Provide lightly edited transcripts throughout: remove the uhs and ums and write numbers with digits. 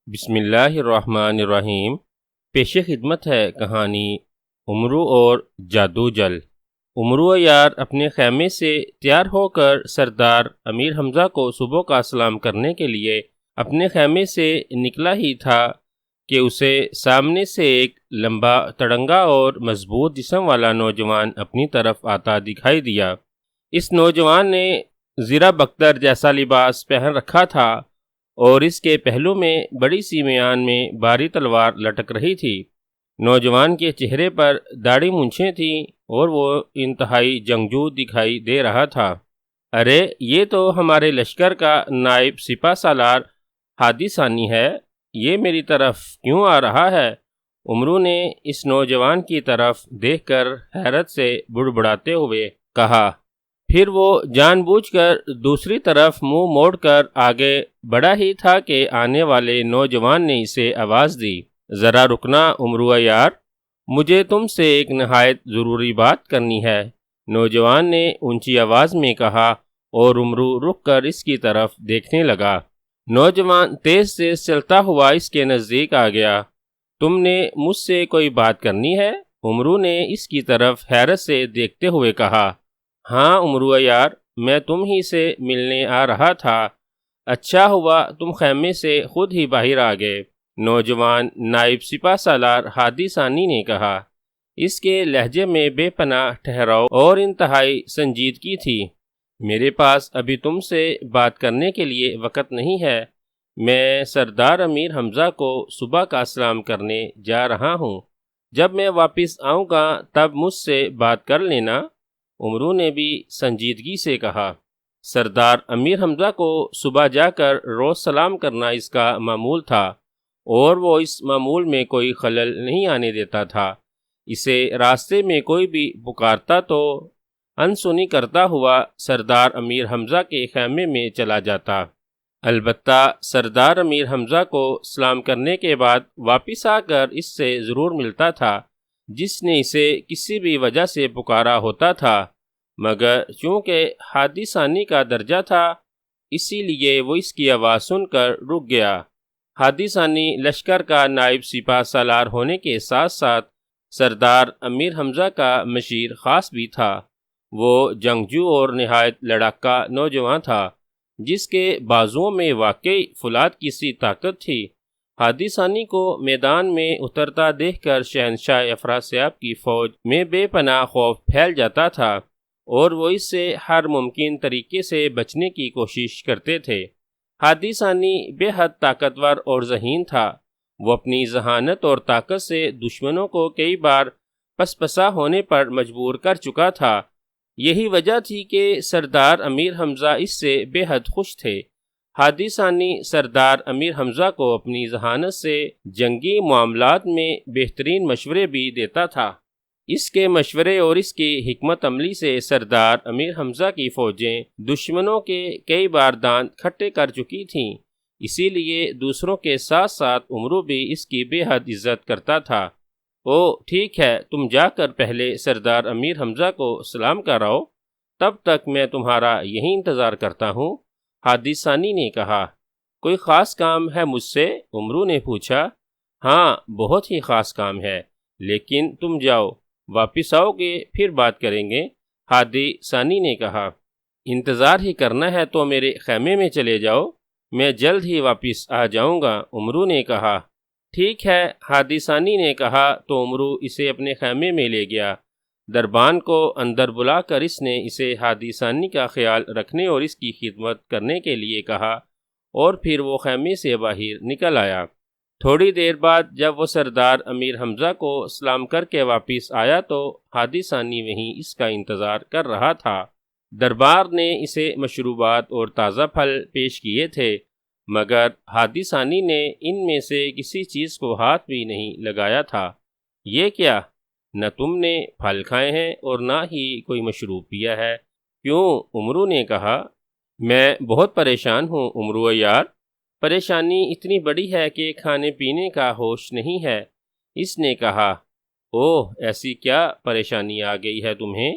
بسم اللہ الرحمن الرحیم۔ پیش خدمت ہے کہانی عمرو اور جادو جل۔ عمرو یار اپنے خیمے سے تیار ہو کر سردار امیر حمزہ کو صبح کا سلام کرنے کے لیے اپنے خیمے سے نکلا ہی تھا کہ اسے سامنے سے ایک لمبا تڑنگا اور مضبوط جسم والا نوجوان اپنی طرف آتا دکھائی دیا۔ اس نوجوان نے زرہ بختر جیسا لباس پہن رکھا تھا اور اس کے پہلو میں بڑی سی میان میں باری تلوار لٹک رہی تھی۔ نوجوان کے چہرے پر داڑھی مونچھیں تھیں اور وہ انتہائی جنگجو دکھائی دے رہا تھا۔ ارے یہ تو ہمارے لشکر کا نائب سپہ سالار ہادی ثانی ہے، یہ میری طرف کیوں آ رہا ہے؟ عمرو نے اس نوجوان کی طرف دیکھ کر حیرت سے بڑبڑاتے ہوئے کہا۔ پھر وہ جان بوجھ کر دوسری طرف منہ موڑ کر آگے بڑھا ہی تھا کہ آنے والے نوجوان نے اسے آواز دی، ذرا رکنا عمرو یار، مجھے تم سے ایک نہایت ضروری بات کرنی ہے۔ نوجوان نے اونچی آواز میں کہا اور عمرو رک کر اس کی طرف دیکھنے لگا۔ نوجوان تیز تیز چلتا ہوا اس کے نزدیک آ گیا۔ تم نے مجھ سے کوئی بات کرنی ہے؟ عمرو نے اس کی طرف حیرت سے دیکھتے ہوئے کہا۔ ہاں عمرو یار، میں تم ہی سے ملنے آ رہا تھا، اچھا ہوا تم خیمے سے خود ہی باہر آ گئے، نوجوان نائب سپہ سالار ہادی ثانی نے کہا۔ اس کے لہجے میں بے پناہ ٹھہراؤ اور انتہائی سنجیدگی تھی۔ میرے پاس ابھی تم سے بات کرنے کے لیے وقت نہیں ہے، میں سردار امیر حمزہ کو صبح کا سلام کرنے جا رہا ہوں، جب میں واپس آؤں گا تب مجھ سے بات کر لینا۔ عمرو نے بھی سنجیدگی سے کہا۔ سردار امیر حمزہ کو صبح جا کر روز سلام کرنا اس کا معمول تھا اور وہ اس معمول میں کوئی خلل نہیں آنے دیتا تھا۔ اسے راستے میں کوئی بھی پکارتا تو انسنی کرتا ہوا سردار امیر حمزہ کے خیمے میں چلا جاتا۔ البتہ سردار امیر حمزہ کو سلام کرنے کے بعد واپس آ کر اس سے ضرور ملتا تھا جس نے اسے کسی بھی وجہ سے پکارا ہوتا تھا، مگر چونکہ ہادی ثانی کا درجہ تھا اسی لیے وہ اس کی آواز سن کر رک گیا۔ ہادی ثانی لشکر کا نائب سپہ سالار ہونے کے ساتھ ساتھ سردار امیر حمزہ کا مشیر خاص بھی تھا۔ وہ جنگجو اور نہایت لڑاکا نوجوان تھا جس کے بازوؤں میں واقعی فولاد کی سی طاقت تھی۔ ہادی ثانی کو میدان میں اترتا دیکھ کر شہنشاہ افراسیاب کی فوج میں بے پناہ خوف پھیل جاتا تھا اور وہ اس سے ہر ممکن طریقے سے بچنے کی کوشش کرتے تھے۔ ہادی ثانی بے حد طاقتور اور ذہین تھا۔ وہ اپنی ذہانت اور طاقت سے دشمنوں کو کئی بار پسپسا ہونے پر مجبور کر چکا تھا۔ یہی وجہ تھی کہ سردار امیر حمزہ اس سے بے حد خوش تھے۔ ہادی ثانی سردار امیر حمزہ کو اپنی ذہانت سے جنگی معاملات میں بہترین مشورے بھی دیتا تھا۔ اس کے مشورے اور اس کی حکمت عملی سے سردار امیر حمزہ کی فوجیں دشمنوں کے کئی بار دانت کھٹے کر چکی تھیں، اسی لیے دوسروں کے ساتھ ساتھ عمرو بھی اس کی بے حد عزت کرتا تھا۔ او ٹھیک ہے، تم جا کر پہلے سردار امیر حمزہ کو سلام کراؤ، تب تک میں تمہارا یہیں انتظار کرتا ہوں، ہادی ثانی نے کہا۔ کوئی خاص کام ہے مجھ سے؟ عمرو نے پوچھا۔ ہاں بہت ہی خاص کام ہے، لیکن تم جاؤ، واپس آؤ گے پھر بات کریں گے، ہادی ثانی نے کہا۔ انتظار ہی کرنا ہے تو میرے خیمے میں چلے جاؤ، میں جلد ہی واپس آ جاؤں گا، عمرو نے کہا۔ ٹھیک ہے، ہادی ثانی نے کہا تو عمرو اسے اپنے خیمے میں لے گیا۔ دربان کو اندر بلا کر اس نے اسے ہادی ثانی کا خیال رکھنے اور اس کی خدمت کرنے کے لیے کہا اور پھر وہ خیمے سے باہر نکل آیا۔ تھوڑی دیر بعد جب وہ سردار امیر حمزہ کو سلام کر کے واپس آیا تو ہادی ثانی وہیں اس کا انتظار کر رہا تھا۔ دربار نے اسے مشروبات اور تازہ پھل پیش کیے تھے، مگر ہادی ثانی نے ان میں سے کسی چیز کو ہاتھ بھی نہیں لگایا تھا۔ یہ کیا؟ نہ تم نے پھل کھائے ہیں اور نہ ہی کوئی مشروب پیا ہے؟ کیوں؟ عمرو نے کہا۔ میں بہت پریشان ہوں عمرو یار، پریشانی اتنی بڑی ہے کہ کھانے پینے کا ہوش نہیں ہے، اس نے کہا۔ اوہ ایسی کیا پریشانی آ گئی ہے تمہیں؟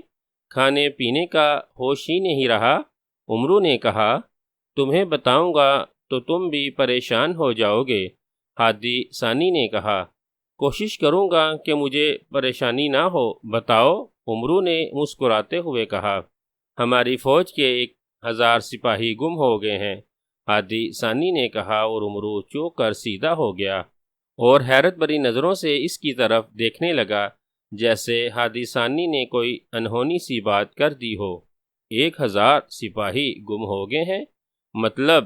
کھانے پینے کا ہوش ہی نہیں رہا، عمرو نے کہا۔ تمہیں بتاؤں گا تو تم بھی پریشان ہو جاؤ گے، ہادی ثانی نے کہا، کوشش کروں گا کہ مجھے پریشانی نہ ہو، بتاؤ۔ عمرو نے مسکراتے ہوئے کہا، ہماری فوج کے 1000 سپاہی گم ہو گئے ہیں۔ ہادی ثانی نے کہا اور عمرو چونک کر سیدھا ہو گیا اور حیرت بھری نظروں سے اس کی طرف دیکھنے لگا جیسے ہادی ثانی نے کوئی انہونی سی بات کر دی ہو۔ 1000 سپاہی گم ہو گئے ہیں؟ مطلب؟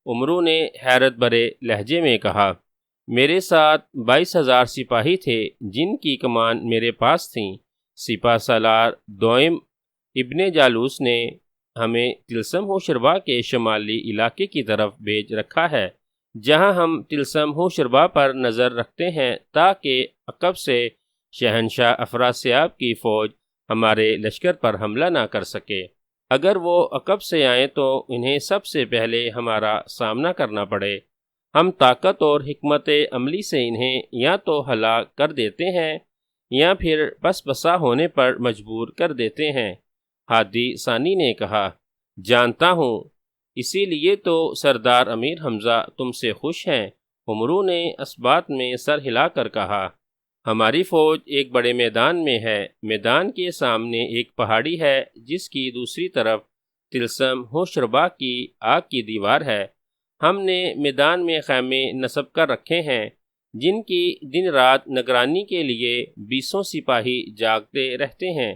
عمرو نے حیرت بھرے لہجے میں کہا، میرے ساتھ 22,000 سپاہی تھے جن کی کمان میرے پاس تھیں۔ سپہ سالار دوئم ابن جالوس نے ہمیں طلسم ہوشربا کے شمالی علاقے کی طرف بھیج رکھا ہے، جہاں ہم طلسم ہوشربا پر نظر رکھتے ہیں تاکہ عقب سے شہنشاہ افراسیاب کی فوج ہمارے لشکر پر حملہ نہ کر سکے۔ اگر وہ عقب سے آئیں تو انہیں سب سے پہلے ہمارا سامنا کرنا پڑے۔ ہم طاقت اور حکمت عملی سے انہیں یا تو ہلاک کر دیتے ہیں یا پھر بس بسا ہونے پر مجبور کر دیتے ہیں۔ ہادی ثانی نے کہا، جانتا ہوں، اسی لیے تو سردار امیر حمزہ تم سے خوش ہیں۔ عمرو نے اس بات میں سر ہلا کر کہا، ہماری فوج ایک بڑے میدان میں ہے۔ میدان کے سامنے ایک پہاڑی ہے جس کی دوسری طرف طلسم ہوشربا کی آگ کی دیوار ہے۔ ہم نے میدان میں خیمے نصب کر رکھے ہیں جن کی دن رات نگرانی کے لیے 20 سپاہی جاگتے رہتے ہیں،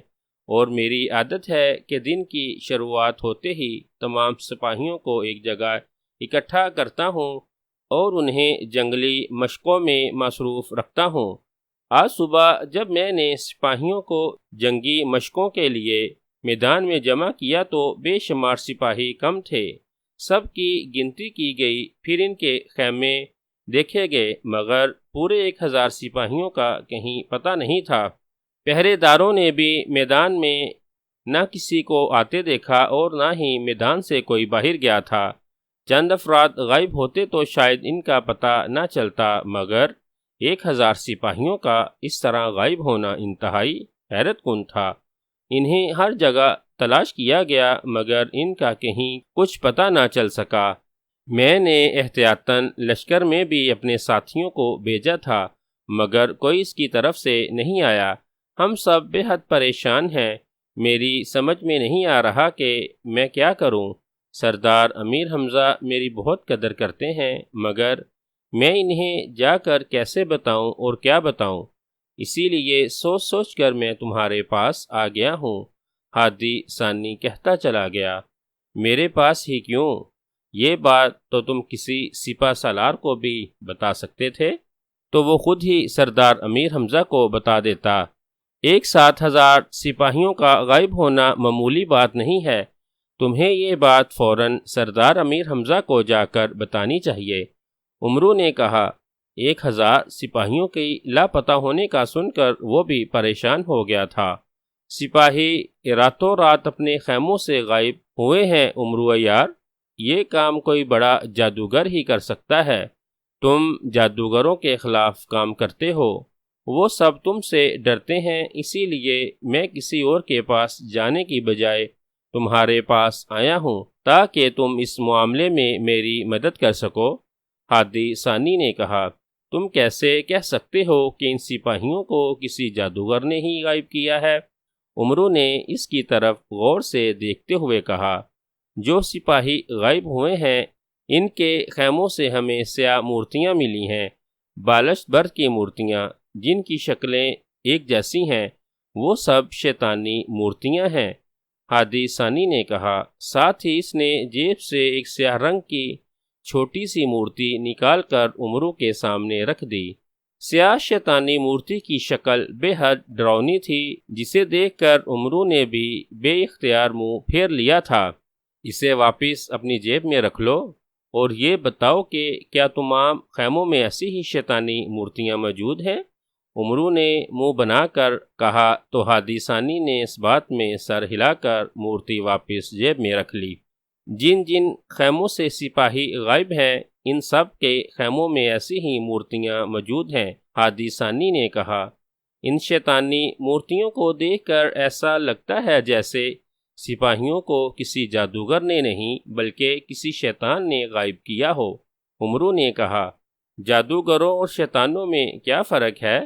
اور میری عادت ہے کہ دن کی شروعات ہوتے ہی تمام سپاہیوں کو ایک جگہ اکٹھا کرتا ہوں اور انہیں جنگلی مشقوں میں مصروف رکھتا ہوں۔ آج صبح جب میں نے سپاہیوں کو جنگی مشقوں کے لیے میدان میں جمع کیا تو بے شمار سپاہی کم تھے۔ سب کی گنتی کی گئی، پھر ان کے خیمے دیکھے گئے، مگر پورے 1000 سپاہیوں کا کہیں پتہ نہیں تھا۔ پہرے داروں نے بھی میدان میں نہ کسی کو آتے دیکھا اور نہ ہی میدان سے کوئی باہر گیا تھا۔ چند افراد غائب ہوتے تو شاید ان کا پتہ نہ چلتا، مگر 1000 سپاہیوں کا اس طرح غائب ہونا انتہائی حیرت کن تھا۔ انہیں ہر جگہ تلاش کیا گیا مگر ان کا کہیں کچھ پتہ نہ چل سکا۔ میں نے احتیاطاً لشکر میں بھی اپنے ساتھیوں کو بھیجا تھا مگر کوئی اس کی طرف سے نہیں آیا۔ ہم سب بے حد پریشان ہیں۔ میری سمجھ میں نہیں آ رہا کہ میں کیا کروں۔ سردار امیر حمزہ میری بہت قدر کرتے ہیں مگر میں انہیں جا کر کیسے بتاؤں اور کیا بتاؤں، اسی لیے سوچ سوچ کر میں تمہارے پاس آ گیا ہوں۔ ہادی ثانی کہتا چلا گیا، میرے پاس ہی کیوں؟ یہ بات تو تم کسی سپہ سالار کو بھی بتا سکتے تھے، تو وہ خود ہی سردار امیر حمزہ کو بتا دیتا۔ 1000 سپاہیوں کا غائب ہونا معمولی بات نہیں ہے۔ تمہیں یہ بات فوراً سردار امیر حمزہ کو جا کر بتانی چاہیے۔ عمرو نے کہا، 1000 سپاہیوں کی لاپتہ ہونے کا سن کر وہ بھی پریشان ہو گیا تھا۔ سپاہی راتوں رات اپنے خیموں سے غائب ہوئے ہیں عمرو یار، یہ کام کوئی بڑا جادوگر ہی کر سکتا ہے۔ تم جادوگروں کے خلاف کام کرتے ہو، وہ سب تم سے ڈرتے ہیں، اسی لیے میں کسی اور کے پاس جانے کی بجائے تمہارے پاس آیا ہوں تاکہ تم اس معاملے میں میری مدد کر سکو۔ ہادی ثانی نے کہا، تم کیسے کہہ سکتے ہو کہ ان سپاہیوں کو کسی جادوگر نے ہی غائب کیا ہے؟ عمرو نے اس کی طرف غور سے دیکھتے ہوئے کہا، جو سپاہی غائب ہوئے ہیں ان کے خیموں سے ہمیں سیاہ مورتیاں ملی ہیں، بالشت برد کی مورتیاں جن کی شکلیں ایک جیسی ہیں، وہ سب شیطانی مورتیاں ہیں۔ ہادی ثانی نے کہا، ساتھ ہی اس نے جیب سے ایک سیاہ رنگ کی چھوٹی سی مورتی نکال کر عمرو کے سامنے رکھ دی۔ سیاہ شیطانی مورتی کی شکل بے حد ڈراؤنی تھی، جسے دیکھ کر عمرو نے بھی بے اختیار منہ پھیر لیا تھا۔ اسے واپس اپنی جیب میں رکھ لو اور یہ بتاؤ کہ کیا تمام خیموں میں ایسی ہی شیطانی مورتیاں موجود ہیں؟ عمرو نے منہ بنا کر کہا تو ہادی ثانی نے اس بات میں سر ہلا کر مورتی واپس جیب میں رکھ لی۔ جن جن خیموں سے سپاہی غائب ہیں ان سب کے خیموں میں ایسی ہی مورتیاں موجود ہیں۔ ہادی ثانی نے کہا، ان شیطانی مورتیوں کو دیکھ کر ایسا لگتا ہے جیسے سپاہیوں کو کسی جادوگر نے نہیں بلکہ کسی شیطان نے غائب کیا ہو۔ عمرو نے کہا، جادوگروں اور شیطانوں میں کیا فرق ہے؟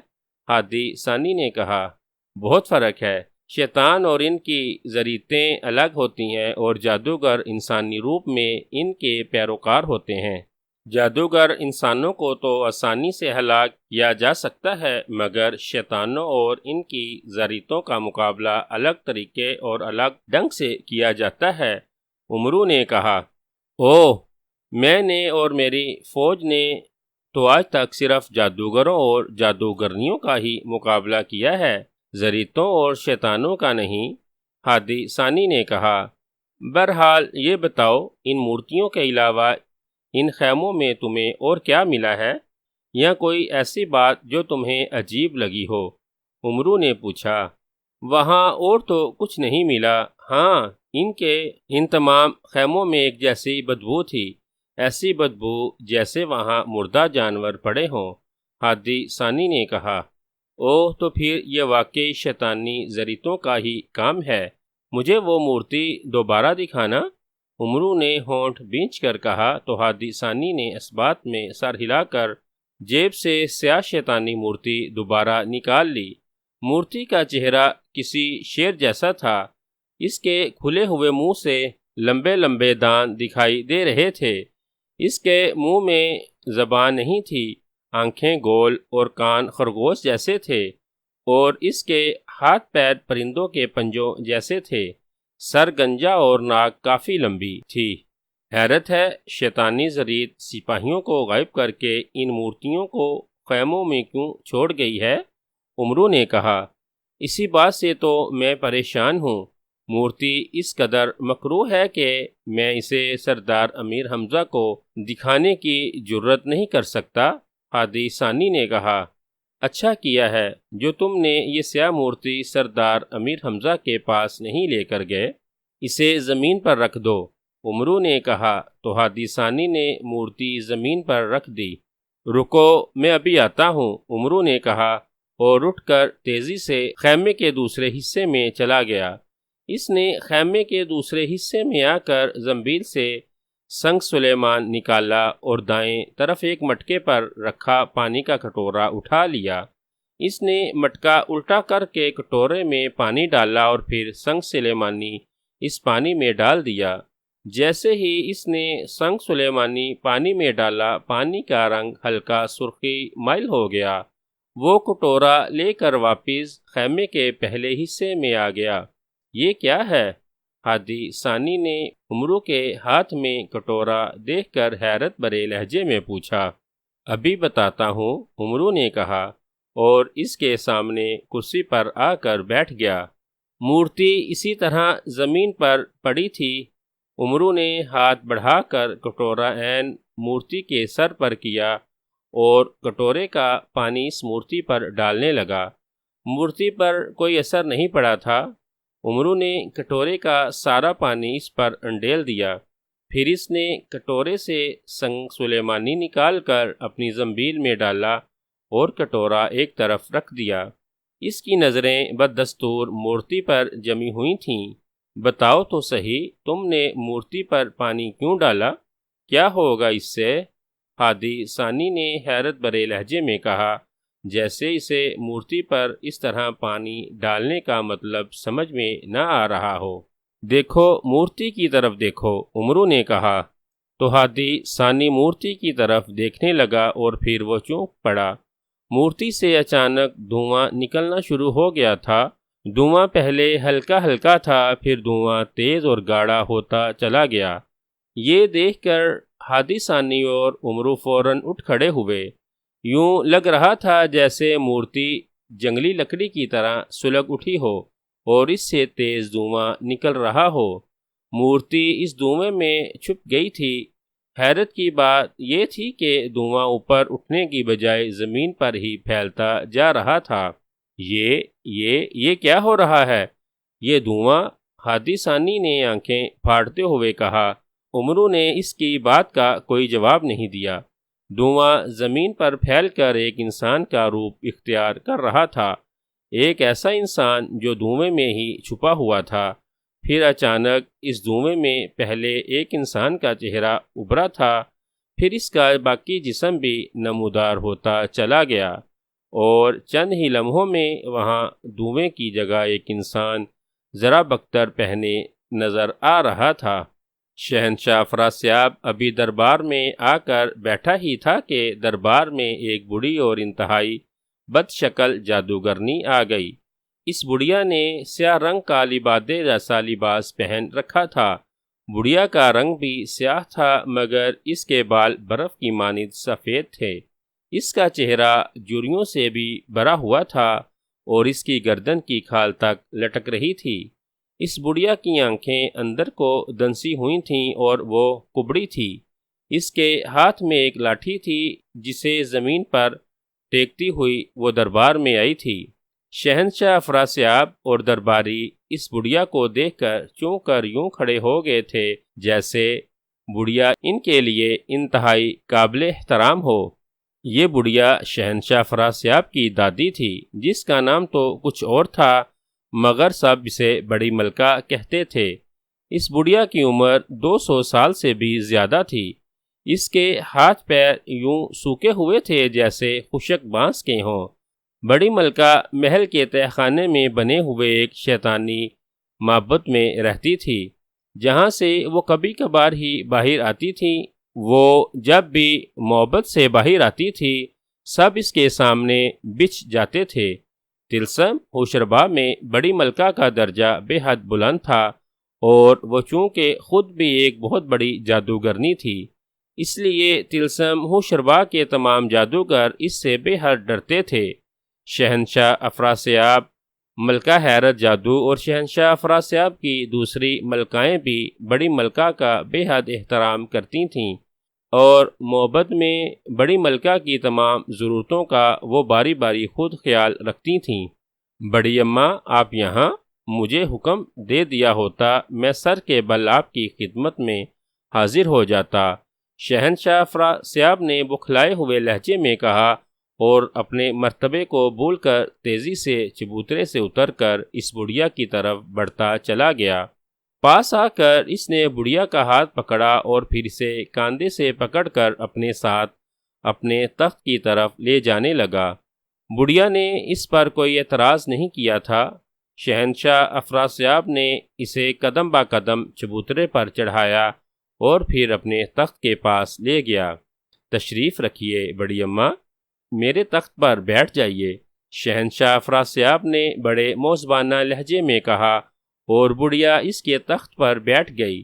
ہادی ثانی نے کہا، بہت فرق ہے۔ شیطان اور ان کی ذریتیں الگ ہوتی ہیں اور جادوگر انسانی روپ میں ان کے پیروکار ہوتے ہیں۔ جادوگر انسانوں کو تو آسانی سے ہلاک کیا جا سکتا ہے، مگر شیطانوں اور ان کی ذریتوں کا مقابلہ الگ طریقے اور الگ ڈھنگ سے کیا جاتا ہے۔ عمرو نے کہا، اوہ، میں نے اور میری فوج نے تو آج تک صرف جادوگروں اور جادوگرنیوں کا ہی مقابلہ کیا ہے، ذریتوں اور شیطانوں کا نہیں۔ ہادی ثانی نے کہا، بہرحال یہ بتاؤ، ان مورتیوں کے علاوہ ان خیموں میں تمہیں اور کیا ملا ہے، یا کوئی ایسی بات جو تمہیں عجیب لگی ہو؟ عمرو نے پوچھا، وہاں اور تو کچھ نہیں ملا، ہاں، ان تمام خیموں میں ایک جیسی بدبو تھی، ایسی بدبو جیسے وہاں مردہ جانور پڑے ہوں۔ ہادی ثانی نے کہا، اوہ، تو پھر یہ واقعی شیطانی ذریتوں کا ہی کام ہے، مجھے وہ مورتی دوبارہ دکھانا۔ عمرو نے ہونٹ بھینچ کر کہا تو ہادی ثانی نے اس بات میں سر ہلا کر جیب سے سیاہ شیطانی مورتی دوبارہ نکال لی۔ مورتی کا چہرہ کسی شیر جیسا تھا، اس کے کھلے ہوئے منہ سے لمبے لمبے دانت دکھائی دے رہے تھے، اس کے منہ میں زبان نہیں تھی، آنکھیں گول اور کان خرگوش جیسے تھے، اور اس کے ہاتھ پیر پرندوں کے پنجوں جیسے تھے، سر گنجا اور ناک کافی لمبی تھی۔ حیرت ہے، شیطانی ذریت سپاہیوں کو غائب کر کے ان مورتیوں کو خیموں میں کیوں چھوڑ گئی ہے؟ عمرو نے کہا، اسی بات سے تو میں پریشان ہوں، مورتی اس قدر مکروہ ہے کہ میں اسے سردار امیر حمزہ کو دکھانے کی جرت نہیں کر سکتا۔ ہادی ثانی نے کہا، اچھا کیا ہے جو تم نے یہ سیاہ مورتی سردار امیر حمزہ کے پاس نہیں لے کر گئے، اسے زمین پر رکھ دو۔ عمرو نے کہا تو ہادی ثانی نے مورتی زمین پر رکھ دی۔ رکو، میں ابھی آتا ہوں، عمرو نے کہا اور اٹھ کر تیزی سے خیمے کے دوسرے حصے میں چلا گیا۔ اس نے خیمے کے دوسرے حصے میں آ کر زنبیل سے سنگ سلیمان نکالا اور دائیں طرف ایک مٹکے پر رکھا پانی کا کٹورا اٹھا لیا۔ اس نے مٹکا الٹا کر کے کٹورے میں پانی ڈالا اور پھر سنگ سلیمانی اس پانی میں ڈال دیا۔ جیسے ہی اس نے سنگ سلیمانی پانی میں ڈالا، پانی کا رنگ ہلکا سرخی مائل ہو گیا۔ وہ کٹورا لے کر واپس خیمے کے پہلے حصے میں آ گیا۔ یہ کیا ہے؟ ہادی ثانی نے عمرو کے ہاتھ میں کٹورا دیکھ کر حیرت بھرے لہجے میں پوچھا۔ ابھی بتاتا ہوں، عمرو نے کہا اور اس کے سامنے کرسی پر آ کر بیٹھ گیا۔ مورتی اسی طرح زمین پر پڑی تھی۔ عمرو نے ہاتھ بڑھا کر کٹورا عین مورتی کے سر پر کیا اور کٹورے کا پانی اس مورتی پر ڈالنے لگا۔ مورتی پر کوئی اثر نہیں پڑا تھا۔ عمرو نے کٹورے کا سارا پانی اس پر انڈیل دیا، پھر اس نے کٹورے سے سنگ سلیمانی نکال کر اپنی زنبیل میں ڈالا اور کٹورا ایک طرف رکھ دیا۔ اس کی نظریں بددستور مورتی پر جمی ہوئی تھیں۔ بتاؤ تو صحیح، تم نے مورتی پر پانی کیوں ڈالا؟ کیا ہوگا اس سے؟ ہادی ثانی نے حیرت بھرے لہجے میں کہا، جیسے اسے مورتی پر اس طرح پانی ڈالنے کا مطلب سمجھ میں نہ آ رہا ہو۔ دیکھو، مورتی کی طرف دیکھو، عمرو نے کہا۔ تو ہادی ثانی مورتی کی طرف دیکھنے لگا اور پھر وہ چونک پڑا۔ مورتی سے اچانک دھواں نکلنا شروع ہو گیا تھا۔ دھواں پہلے ہلکا ہلکا تھا، پھر دھواں تیز اور گاڑھا ہوتا چلا گیا۔ یہ دیکھ کر ہادی ثانی اور عمرو فوراً اٹھ کھڑے ہوئے۔ یوں لگ رہا تھا جیسے مورتی جنگلی لکڑی کی طرح سلگ اٹھی ہو اور اس سے تیز دھواں نکل رہا ہو۔ مورتی اس دھوئیں میں چھپ گئی تھی۔ حیرت کی بات یہ تھی کہ دھواں اوپر اٹھنے کی بجائے زمین پر ہی پھیلتا جا رہا تھا۔ یہ کیا ہو رہا ہے؟ یہ دھواں؟ ہادی ثانی نے آنکھیں پھاڑتے ہوئے کہا۔ عمرو نے اس کی بات کا کوئی جواب نہیں دیا۔ دھواں زمین پر پھیل کر ایک انسان کا روپ اختیار کر رہا تھا، ایک ایسا انسان جو دھوئیں میں ہی چھپا ہوا تھا۔ پھر اچانک اس دھوئیں میں پہلے ایک انسان کا چہرہ ابھرا تھا، پھر اس کا باقی جسم بھی نمودار ہوتا چلا گیا اور چند ہی لمحوں میں وہاں دھویں کی جگہ ایک انسان ذرا بختر پہنے نظر آ رہا تھا۔ شہنشاہ افراسیاب ابھی دربار میں آ کر بیٹھا ہی تھا کہ دربار میں ایک بوڑھی اور انتہائی بد شکل جادوگرنی آ گئی۔ اس بڑھیا نے سیاہ رنگ کا لبادِ جیسا لباس پہن رکھا تھا۔ بڑھیا کا رنگ بھی سیاہ تھا مگر اس کے بال برف کی مانند سفید تھے۔ اس کا چہرہ جھریوں سے بھی بھرا ہوا تھا اور اس کی گردن کی کھال تک لٹک رہی تھی۔ اس بڑھیا کی آنکھیں اندر کو دنسی ہوئی تھیں اور وہ کبڑی تھی۔ اس کے ہاتھ میں ایک لاٹھی تھی جسے زمین پر ٹیکتی ہوئی وہ دربار میں آئی تھی۔ شہنشاہ افراسیاب اور درباری اس بڑھیا کو دیکھ کر چونک کر یوں کھڑے ہو گئے تھے جیسے بڑھیا ان کے لیے انتہائی قابل احترام ہو۔ یہ بڑھیا شہنشاہ افراسیاب کی دادی تھی جس کا نام تو کچھ اور تھا مگر سب اسے بڑی ملکہ کہتے تھے۔ اس بڑھیا کی عمر 200 سال سے بھی زیادہ تھی۔ اس کے ہاتھ پیر یوں سوکھے ہوئے تھے جیسے خشک بانس کے ہوں۔ بڑی ملکہ محل کے تہہ خانے میں بنے ہوئے ایک شیطانی معبد میں رہتی تھی جہاں سے وہ کبھی کبھار ہی باہر آتی تھی۔ وہ جب بھی معبد سے باہر آتی تھی سب اس کے سامنے بچھ جاتے تھے۔ طلسم ہوشربا میں بڑی ملکہ کا درجہ بے حد بلند تھا اور وہ چونکہ خود بھی ایک بہت بڑی جادوگرنی تھی اس لیے طلسم ہوشربا کے تمام جادوگر اس سے بے حد ڈرتے تھے۔ شہنشاہ افراسیاب، ملکہ حیرت جادو اور شہنشاہ افراسیاب کی دوسری ملکائیں بھی بڑی ملکہ کا بے حد احترام کرتی تھیں اور معبد میں بڑی ملکہ کی تمام ضرورتوں کا وہ باری باری خود خیال رکھتی تھیں۔ بڑی اماں، آپ یہاں؟ مجھے حکم دے دیا ہوتا میں سر کے بل آپ کی خدمت میں حاضر ہو جاتا۔ شہنشاہ افراسیاب نے بکھلائے ہوئے لہجے میں کہا اور اپنے مرتبے کو بھول کر تیزی سے چبوترے سے اتر کر اس بڑھیا کی طرف بڑھتا چلا گیا۔ پاس آ کر اس نے بڑھیا کا ہاتھ پکڑا اور پھر اسے کاندھے سے پکڑ کر اپنے ساتھ اپنے تخت کی طرف لے جانے لگا۔ بڑھیا نے اس پر کوئی اعتراض نہیں کیا تھا۔ شہنشاہ افراسیاب نے اسے قدم با قدم چبوترے پر چڑھایا اور پھر اپنے تخت کے پاس لے گیا۔ تشریف رکھیے بڑی اماں، میرے تخت پر بیٹھ جائیے، شہنشاہ افراسیاب نے بڑے موزبانہ لہجے میں کہا اور بڑھیا اس کے تخت پر بیٹھ گئی۔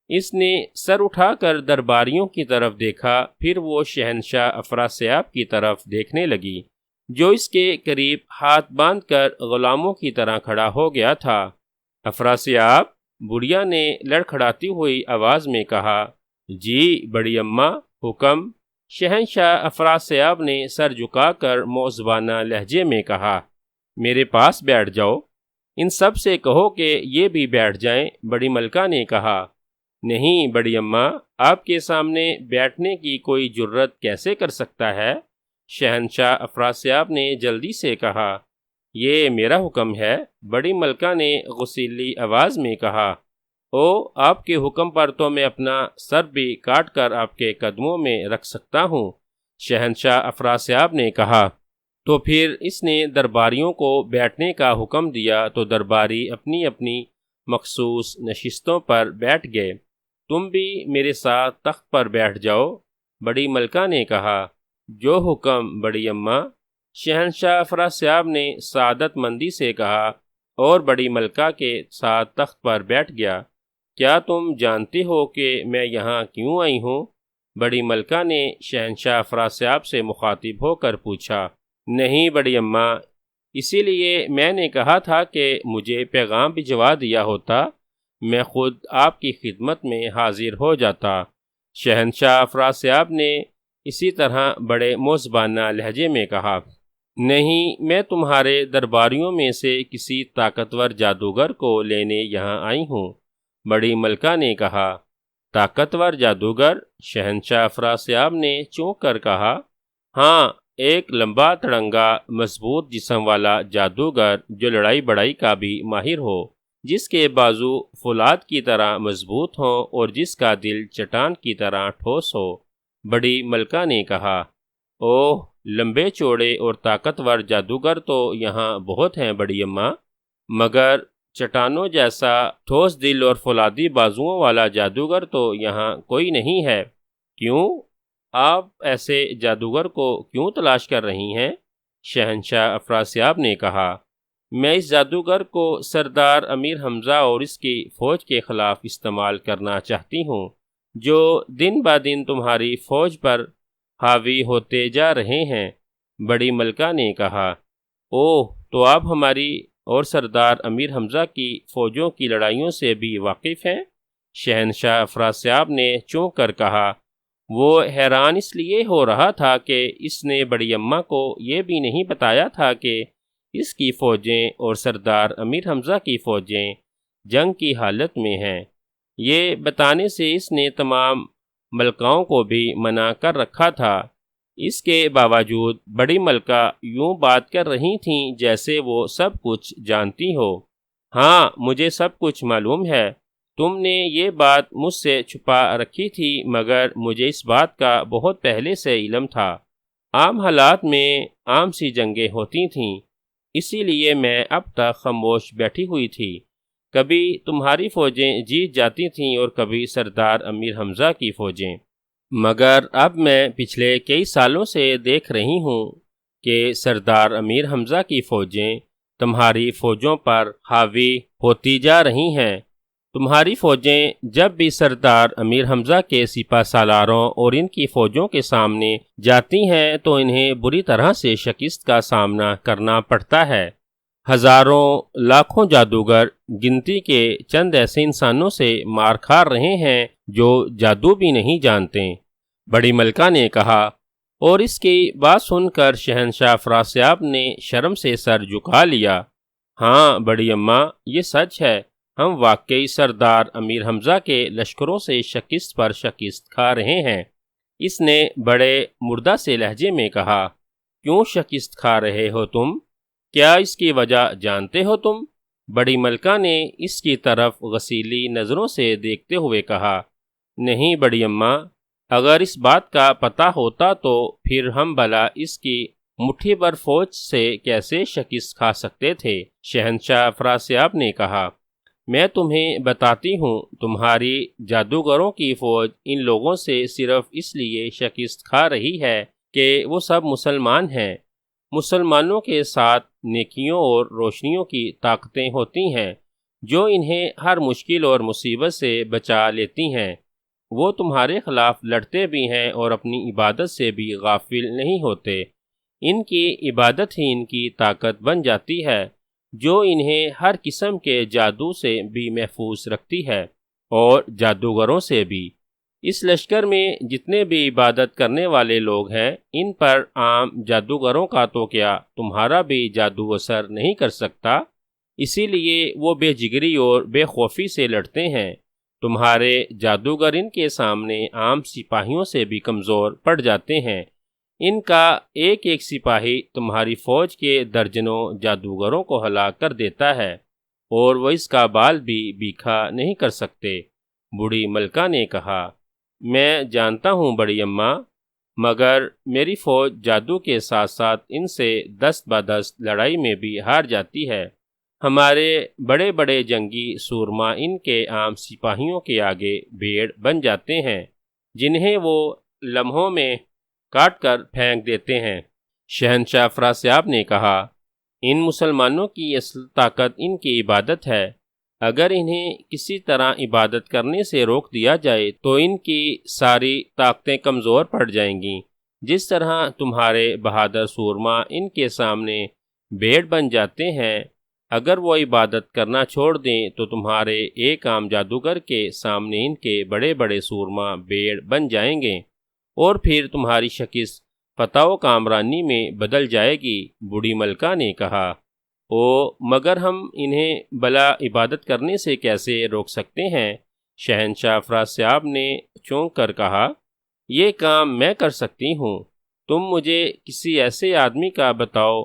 اس نے سر اٹھا کر درباریوں کی طرف دیکھا، پھر وہ شہنشاہ افراسیاب کی طرف دیکھنے لگی جو اس کے قریب ہاتھ باندھ کر غلاموں کی طرح کھڑا ہو گیا تھا۔ افراسیاب، بڑھیا نے لڑکھڑاتی ہوئی آواز میں کہا۔ جی بڑی اماں، حکم؟ شہنشاہ افراسیاب نے سر جھکا کر موزبانہ لہجے میں کہا۔ میرے پاس بیٹھ جاؤ۔ ان سب سے کہو کہ یہ بھی بیٹھ جائیں، بڑی ملکہ نے کہا۔ نہیں بڑی اماں، آپ کے سامنے بیٹھنے کی کوئی جرت کیسے کر سکتا ہے؟ شہنشاہ افراسیاب نے جلدی سے کہا۔ یہ میرا حکم ہے، بڑی ملکہ نے غصیلی آواز میں کہا۔ او، آپ کے حکم پر تو میں اپنا سر بھی کاٹ کر آپ کے قدموں میں رکھ سکتا ہوں، شہنشاہ افراسیاب نے کہا۔ تو پھر اس نے درباریوں کو بیٹھنے کا حکم دیا تو درباری اپنی اپنی مخصوص نشستوں پر بیٹھ گئے۔ تم بھی میرے ساتھ تخت پر بیٹھ جاؤ، بڑی ملکہ نے کہا۔ جو حکم بڑی اماں، شہنشاہ افراسیاب نے سعادت مندی سے کہا اور بڑی ملکہ کے ساتھ تخت پر بیٹھ گیا۔ کیا تم جانتے ہو کہ میں یہاں کیوں آئی ہوں؟ بڑی ملکہ نے شہنشاہ افراسیاب سے مخاطب ہو کر پوچھا۔ نہیں بڑی اماں، اسی لیے میں نے کہا تھا کہ مجھے پیغام بھجوا دیا ہوتا، میں خود آپ کی خدمت میں حاضر ہو جاتا، شہنشاہ افراسیاب نے اسی طرح بڑے موزبانہ لہجے میں کہا۔ نہیں، میں تمہارے درباریوں میں سے کسی طاقتور جادوگر کو لینے یہاں آئی ہوں، بڑی ملکہ نے کہا۔ طاقتور جادوگر؟ شہنشاہ افراسیاب نے چونک کر کہا۔ ہاں، ایک لمبا تڑنگا مضبوط جسم والا جادوگر جو لڑائی بڑائی کا بھی ماہر ہو، جس کے بازو فولاد کی طرح مضبوط ہوں اور جس کا دل چٹان کی طرح ٹھوس ہو۔ بڑی ملکہ نے کہا، اوہ، لمبے چوڑے اور طاقتور جادوگر تو یہاں بہت ہیں بڑی اماں، مگر چٹانوں جیسا ٹھوس دل اور فولادی بازوؤں والا جادوگر تو یہاں کوئی نہیں ہے۔ کیوں؟ آپ ایسے جادوگر کو کیوں تلاش کر رہی ہیں؟ شہنشاہ افراسیاب نے کہا، میں اس جادوگر کو سردار امیر حمزہ اور اس کی فوج کے خلاف استعمال کرنا چاہتی ہوں، جو دن با دن تمہاری فوج پر حاوی ہوتے جا رہے ہیں۔ بڑی ملکہ نے کہا، اوہ، تو آپ ہماری اور سردار امیر حمزہ کی فوجوں کی لڑائیوں سے بھی واقف ہیں؟ شہنشاہ افراسیاب نے چونک کر کہا، وہ حیران اس لیے ہو رہا تھا کہ اس نے بڑی اماں کو یہ بھی نہیں بتایا تھا کہ اس کی فوجیں اور سردار امیر حمزہ کی فوجیں جنگ کی حالت میں ہیں۔ یہ بتانے سے اس نے تمام ملکاؤں کو بھی منع کر رکھا تھا۔ اس کے باوجود بڑی ملکہ یوں بات کر رہی تھیں جیسے وہ سب کچھ جانتی ہو۔ ہاں، مجھے سب کچھ معلوم ہے۔ تم نے یہ بات مجھ سے چھپا رکھی تھی، مگر مجھے اس بات کا بہت پہلے سے علم تھا۔ عام حالات میں عام سی جنگیں ہوتی تھیں، اسی لیے میں اب تک خاموش بیٹھی ہوئی تھی۔ کبھی تمہاری فوجیں جیت جاتی تھیں اور کبھی سردار امیر حمزہ کی فوجیں، مگر اب میں پچھلے کئی سالوں سے دیکھ رہی ہوں کہ سردار امیر حمزہ کی فوجیں تمہاری فوجوں پر حاوی ہوتی جا رہی ہیں۔ تمہاری فوجیں جب بھی سردار امیر حمزہ کے سپہ سالاروں اور ان کی فوجوں کے سامنے جاتی ہیں تو انہیں بری طرح سے شکست کا سامنا کرنا پڑتا ہے۔ ہزاروں لاکھوں جادوگر گنتی کے چند ایسے انسانوں سے مار کھا رہے ہیں جو جادو بھی نہیں جانتے۔ بڑی ملکہ نے کہا، اور اس کی بات سن کر شہنشاہ افراسیاب نے شرم سے سر جھکا لیا۔ ہاں بڑی اماں، یہ سچ ہے، ہم واقعی سردار امیر حمزہ کے لشکروں سے شکست پر شکست کھا رہے ہیں۔ اس نے بڑے مردہ سے لہجے میں کہا، کیوں شکست کھا رہے ہو تم؟ کیا اس کی وجہ جانتے ہو تم؟ بڑی ملکہ نے اس کی طرف غسیلی نظروں سے دیکھتے ہوئے کہا، نہیں بڑی اماں، اگر اس بات کا پتہ ہوتا تو پھر ہم بھلا اس کی مٹھی بھر فوج سے کیسے شکست کھا سکتے تھے؟ شہنشاہ افراسیاب نے کہا، میں تمہیں بتاتی ہوں، تمہاری جادوگروں کی فوج ان لوگوں سے صرف اس لیے شکست کھا رہی ہے کہ وہ سب مسلمان ہیں۔ مسلمانوں کے ساتھ نیکیوں اور روشنیوں کی طاقتیں ہوتی ہیں جو انہیں ہر مشکل اور مصیبت سے بچا لیتی ہیں۔ وہ تمہارے خلاف لڑتے بھی ہیں اور اپنی عبادت سے بھی غافل نہیں ہوتے۔ ان کی عبادت ہی ان کی طاقت بن جاتی ہے، جو انہیں ہر قسم کے جادو سے بھی محفوظ رکھتی ہے، اور جادوگروں سے بھی۔ اس لشکر میں جتنے بھی عبادت کرنے والے لوگ ہیں، ان پر عام جادوگروں کا تو کیا تمہارا بھی جادو اثر نہیں کر سکتا، اسی لیے وہ بے جگری اور بے خوفی سے لڑتے ہیں۔ تمہارے جادوگر ان کے سامنے عام سپاہیوں سے بھی کمزور پڑ جاتے ہیں۔ ان کا ایک ایک سپاہی تمہاری فوج کے درجنوں جادوگروں کو ہلاک کر دیتا ہے، اور وہ اس کا بال بھی بیکھا نہیں کر سکتے۔ بوڑھی ملکہ نے کہا، میں جانتا ہوں بڑی اماں، مگر میری فوج جادو کے ساتھ ساتھ ان سے دست بدست لڑائی میں بھی ہار جاتی ہے۔ ہمارے بڑے بڑے جنگی سورما ان کے عام سپاہیوں کے آگے بھیڑ بن جاتے ہیں، جنہیں وہ لمحوں میں کاٹ کر پھینک دیتے ہیں۔ شہنشاہ افراسیاب نے کہا، ان مسلمانوں کی اصل طاقت ان کی عبادت ہے۔ اگر انہیں کسی طرح عبادت کرنے سے روک دیا جائے تو ان کی ساری طاقتیں کمزور پڑ جائیں گی۔ جس طرح تمہارے بہادر سورما ان کے سامنے بھیڑ بن جاتے ہیں، اگر وہ عبادت کرنا چھوڑ دیں تو تمہارے ایک عام جادوگر کے سامنے ان کے بڑے بڑے سورما بھیڑ بن جائیں گے، اور پھر تمہاری شکست فتح و کامرانی میں بدل جائے گی۔ بوڑھی ملکہ نے کہا، مگر ہم انہیں بلا عبادت کرنے سے کیسے روک سکتے ہیں؟ شہنشاہ افراسیاب نے چونک کر کہا، یہ کام میں کر سکتی ہوں۔ تم مجھے کسی ایسے آدمی کا بتاؤ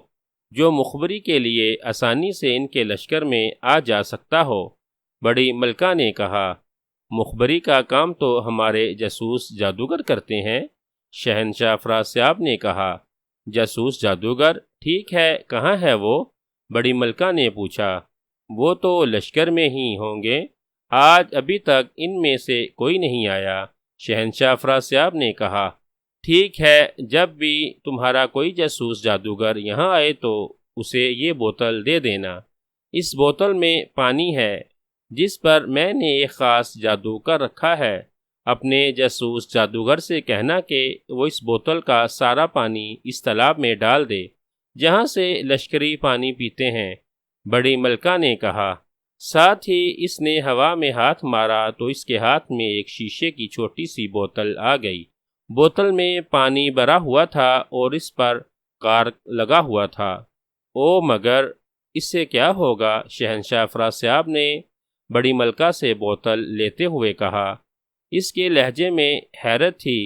جو مخبری کے لیے آسانی سے ان کے لشکر میں آ جا سکتا ہو۔ بڑی ملکہ نے کہا، مخبری کا کام تو ہمارے جاسوس جادوگر کرتے ہیں۔ شہنشاہ افراسیاب نے کہا، جاسوس جادوگر؟ ٹھیک ہے، کہاں ہے وہ؟ بڑی ملکہ نے پوچھا۔ وہ تو لشکر میں ہی ہوں گے، آج ابھی تک ان میں سے کوئی نہیں آیا، شہنشاہ افراسیاب نے کہا۔ ٹھیک ہے، جب بھی تمہارا کوئی جاسوس جادوگر یہاں آئے تو اسے یہ بوتل دے دینا۔ اس بوتل میں پانی ہے جس پر میں نے ایک خاص جادو کر رکھا ہے۔ اپنے جاسوس جادوگر سے کہنا کہ وہ اس بوتل کا سارا پانی اس تالاب میں ڈال دے جہاں سے لشکری پانی پیتے ہیں، بڑی ملکہ نے کہا۔ ساتھ ہی اس نے ہوا میں ہاتھ مارا تو اس کے ہاتھ میں ایک شیشے کی چھوٹی سی بوتل آ گئی۔ بوتل میں پانی بھرا ہوا تھا اور اس پر کارک لگا ہوا تھا۔ او مگر اس سے کیا ہوگا؟ شہنشاہ افراسیاب نے بڑی ملکہ سے بوتل لیتے ہوئے کہا۔ اس کے لہجے میں حیرت تھی۔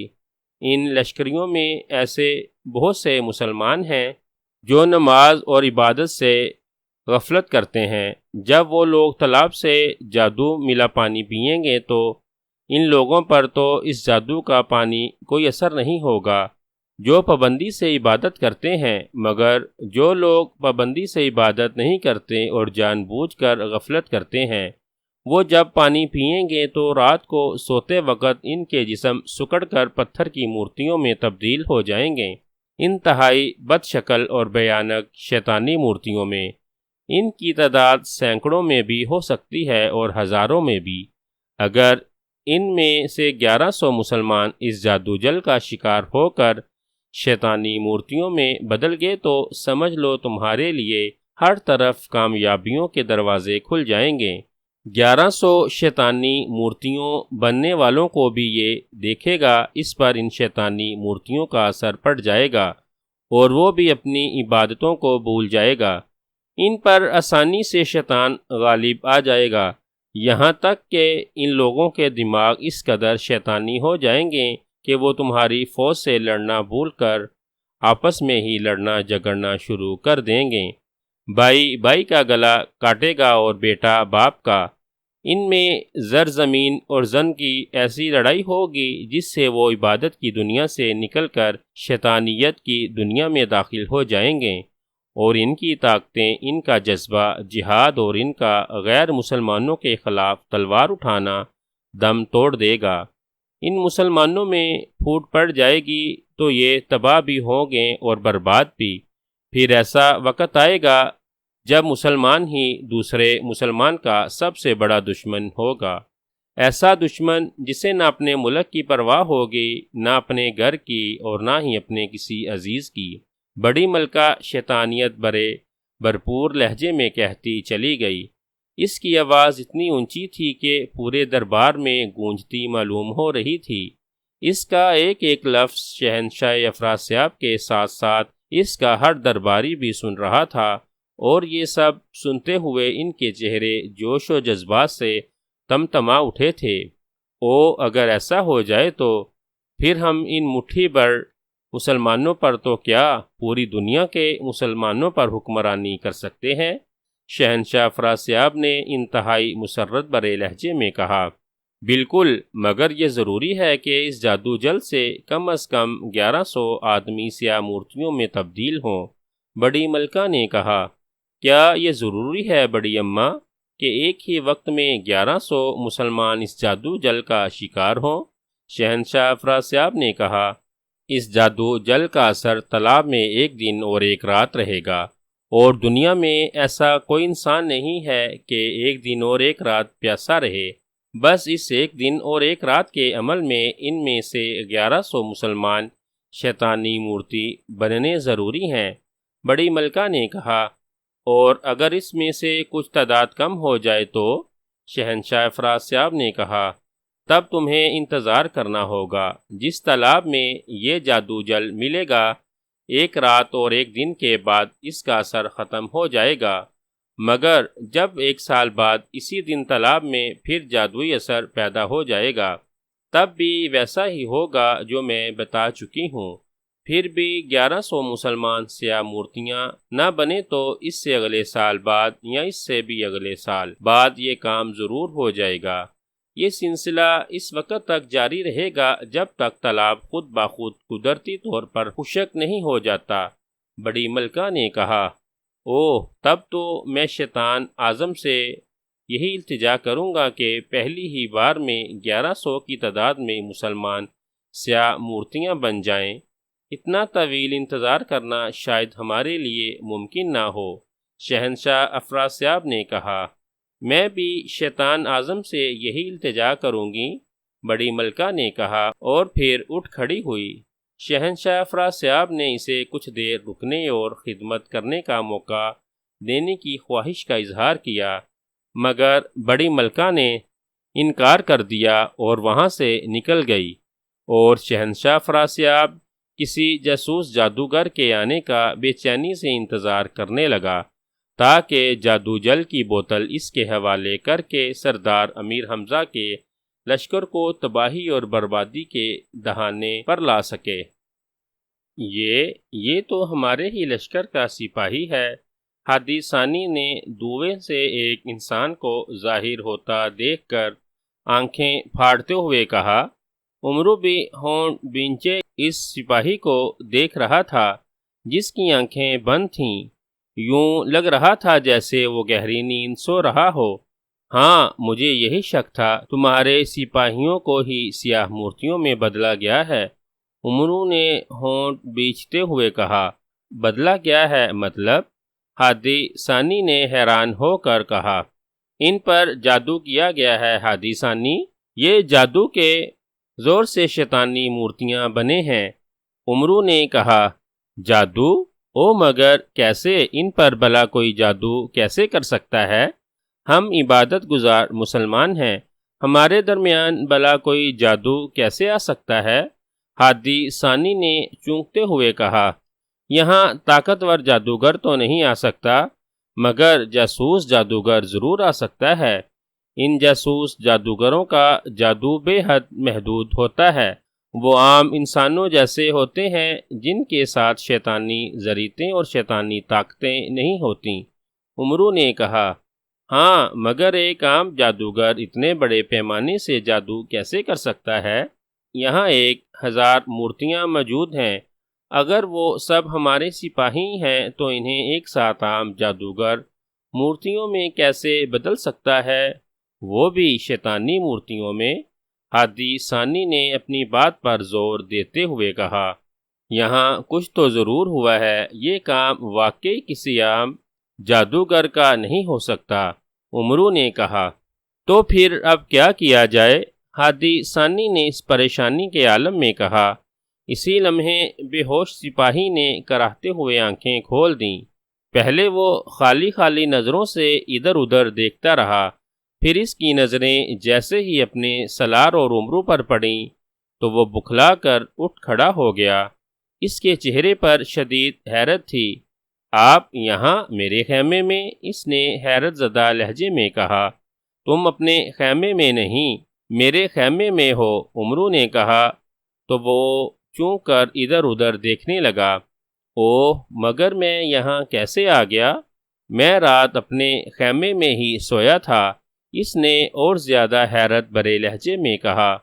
ان لشکریوں میں ایسے بہت سے مسلمان ہیں جو نماز اور عبادت سے غفلت کرتے ہیں۔ جب وہ لوگ تالاب سے جادو ملا پانی پئیں گے تو ان لوگوں پر تو اس جادو کا پانی کوئی اثر نہیں ہوگا جو پابندی سے عبادت کرتے ہیں، مگر جو لوگ پابندی سے عبادت نہیں کرتے اور جان بوجھ کر غفلت کرتے ہیں، وہ جب پانی پئیں گے تو رات کو سوتے وقت ان کے جسم سکڑ کر پتھر کی مورتیوں میں تبدیل ہو جائیں گے، انتہائی بد شکل اور بھیانک شیطانی مورتیوں میں۔ ان کی تعداد سینکڑوں میں بھی ہو سکتی ہے اور ہزاروں میں بھی۔ اگر ان میں سے 1100 مسلمان اس جادو جل کا شکار ہو کر شیطانی مورتیوں میں بدل گئے تو سمجھ لو تمہارے لیے ہر طرف کامیابیوں کے دروازے کھل جائیں گے۔ 1100 شیطانی مورتیوں بننے والوں کو بھی یہ دیکھے گا اس پر ان شیطانی مورتیوں کا اثر پڑ جائے گا اور وہ بھی اپنی عبادتوں کو بھول جائے گا۔ ان پر آسانی سے شیطان غالب آ جائے گا، یہاں تک کہ ان لوگوں کے دماغ اس قدر شیطانی ہو جائیں گے کہ وہ تمہاری فوج سے لڑنا بھول کر آپس میں ہی لڑنا جھگڑنا شروع کر دیں گے۔ بھائی بھائی کا گلا کاٹے گا اور بیٹا باپ کا۔ ان میں زر زمین اور زن کی ایسی لڑائی ہوگی جس سے وہ عبادت کی دنیا سے نکل کر شیطانیت کی دنیا میں داخل ہو جائیں گے، اور ان کی طاقتیں، ان کا جذبہ جہاد اور ان کا غیر مسلمانوں کے خلاف تلوار اٹھانا دم توڑ دے گا۔ ان مسلمانوں میں پھوٹ پڑ جائے گی تو یہ تباہ بھی ہوں گے اور برباد بھی۔ پھر ایسا وقت آئے گا جب مسلمان ہی دوسرے مسلمان کا سب سے بڑا دشمن ہوگا، ایسا دشمن جسے نہ اپنے ملک کی پرواہ ہوگی، نہ اپنے گھر کی اور نہ ہی اپنے کسی عزیز کی۔ بڑی ملکہ شیطانیت برے بھرپور لہجے میں کہتی چلی گئی۔ اس کی آواز اتنی اونچی تھی کہ پورے دربار میں گونجتی معلوم ہو رہی تھی۔ اس کا ایک ایک لفظ شہنشاہ افراسیاب کے ساتھ ساتھ اس کا ہر درباری بھی سن رہا تھا، اور یہ سب سنتے ہوئے ان کے چہرے جوش و جذبات سے تمتما اٹھے تھے۔ اگر ایسا ہو جائے تو پھر ہم ان مٹھی بھر مسلمانوں پر تو کیا پوری دنیا کے مسلمانوں پر حکمرانی کر سکتے ہیں، شہنشاہ افراسیاب نے انتہائی مسرت بھرے لہجے میں کہا۔ بالکل، مگر یہ ضروری ہے کہ اس جادو جل سے کم از کم 1100 آدمی سیاہ مورتیوں میں تبدیل ہوں، بڑی ملکہ نے کہا۔ کیا یہ ضروری ہے بڑی اماں کہ ایک ہی وقت میں 1100 مسلمان اس جادو جل کا شکار ہوں؟ شہنشاہ افراسیاب نے کہا، اس جادو جل کا اثر تالاب میں ایک دن اور ایک رات رہے گا، اور دنیا میں ایسا کوئی انسان نہیں ہے کہ ایک دن اور ایک رات پیاسا رہے۔ بس اس ایک دن اور ایک رات کے عمل میں ان میں سے 1100 مسلمان شیطانی مورتی بننے ضروری ہیں، بڑی ملکہ نے کہا۔ اور اگر اس میں سے کچھ تعداد کم ہو جائے تو، شہنشاہ افراسیاب نے کہا، تب تمہیں انتظار کرنا ہوگا۔ جس تالاب میں یہ جادو جل ملے گا، ایک رات اور ایک دن کے بعد اس کا اثر ختم ہو جائے گا، مگر جب 1 سال بعد اسی دن تالاب میں پھر جادوئی اثر پیدا ہو جائے گا، تب بھی ویسا ہی ہوگا جو میں بتا چکی ہوں۔ پھر بھی 1100 مسلمان سیاہ مورتیاں نہ بنے تو اس سے اگلے سال بعد یا اس سے بھی اگلے سال بعد یہ کام ضرور ہو جائے گا۔ یہ سلسلہ اس وقت تک جاری رہے گا جب تک تالاب خود بخود قدرتی طور پر خشک نہیں ہو جاتا۔ بڑی ملکہ نے کہا، اوہ، تب تو میں شیطان اعظم سے یہی التجا کروں گا کہ پہلی ہی بار میں 1100 کی تعداد میں مسلمان سیاہ مورتیاں بن جائیں۔ اتنا طویل انتظار کرنا شاید ہمارے لیے ممکن نہ ہو۔ شہنشاہ افراسیاب نے کہا، میں بھی شیطان اعظم سے یہی التجا کروں گی۔ بڑی ملکہ نے کہا اور پھر اٹھ کھڑی ہوئی۔ شہنشاہ افراسیاب نے اسے کچھ دیر رکنے اور خدمت کرنے کا موقع دینے کی خواہش کا اظہار کیا، مگر بڑی ملکہ نے انکار کر دیا اور وہاں سے نکل گئی، اور شہنشاہ افراسیاب کسی جاسوس جادوگر کے آنے کا بے چینی سے انتظار کرنے لگا تاکہ جادو جل کی بوتل اس کے حوالے کر کے سردار امیر حمزہ کے لشکر کو تباہی اور بربادی کے دہانے پر لا سکے۔ یہ تو ہمارے ہی لشکر کا سپاہی ہے، ہادی ثانی نے دھویں سے ایک انسان کو ظاہر ہوتا دیکھ کر آنکھیں پھاڑتے ہوئے کہا۔ عمرو بھی ہونٹ بھینچے اس سپاہی کو دیکھ رہا تھا جس کی آنکھیں بند تھیں، یوں لگ رہا تھا جیسے وہ گہری نیند سو رہا ہو۔ ہاں، مجھے یہی شک تھا، تمہارے سپاہیوں کو ہی سیاہ مورتیوں میں بدلا گیا ہے۔ عمرو نے ہونٹ بھینچتے ہوئے کہا، بدلا گیا ہے مطلب؟ ہادی ثانی نے حیران ہو کر کہا، ان پر جادو کیا گیا ہے ہادی ثانی، یہ جادو کے زور سے شیطانی مورتیاں بنے ہیں۔ عمرو نے کہا، جادو؟ او مگر کیسے؟ ان پر بھلا کوئی جادو کیسے کر سکتا ہے؟ ہم عبادت گزار مسلمان ہیں، ہمارے درمیان بھلا کوئی جادو کیسے آ سکتا ہے؟ ہادی ثانی نے چونکتے ہوئے کہا، یہاں طاقتور جادوگر تو نہیں آ سکتا، مگر جاسوس جادوگر ضرور آ سکتا ہے۔ ان جاسوس جادوگروں کا جادو بے حد محدود ہوتا ہے، وہ عام انسانوں جیسے ہوتے ہیں جن کے ساتھ شیطانی ذریتیں اور شیطانی طاقتیں نہیں ہوتیں۔ عمرو نے کہا، ہاں، مگر ایک عام جادوگر اتنے بڑے پیمانے سے جادو کیسے کر سکتا ہے؟ یہاں 1000 مورتیاں موجود ہیں، اگر وہ سب ہمارے سپاہی ہیں تو انہیں ایک ساتھ عام جادوگر مورتیوں میں کیسے بدل سکتا ہے، وہ بھی شیطانی مورتیوں میں؟ ہادی ثانی نے اپنی بات پر زور دیتے ہوئے کہا، یہاں کچھ تو ضرور ہوا ہے، یہ کام واقعی کسی عام جادوگر کا نہیں ہو سکتا۔ عمرو نے کہا، تو پھر اب کیا کیا جائے؟ ہادی ثانی نے اس پریشانی کے عالم میں کہا۔ اسی لمحے بے ہوش سپاہی نے کراہتے ہوئے آنکھیں کھول دیں۔ پہلے وہ خالی نظروں سے ادھر ادھر دیکھتا رہا، پھر اس کی نظریں جیسے ہی اپنے سالار اور عمرو پر پڑیں تو وہ بکھلا کر اٹھ کھڑا ہو گیا۔ اس کے چہرے پر شدید حیرت تھی۔ آپ یہاں میرے خیمے میں؟ اس نے حیرت زدہ لہجے میں کہا۔ تم اپنے خیمے میں نہیں، میرے خیمے میں ہو، عمرو نے کہا تو وہ چون کر ادھر ادھر دیکھنے لگا۔ اوہ، مگر میں یہاں کیسے آ گیا؟ میں رات اپنے خیمے میں ہی سویا تھا، اس نے اور زیادہ حیرت بھرے لہجے میں کہا۔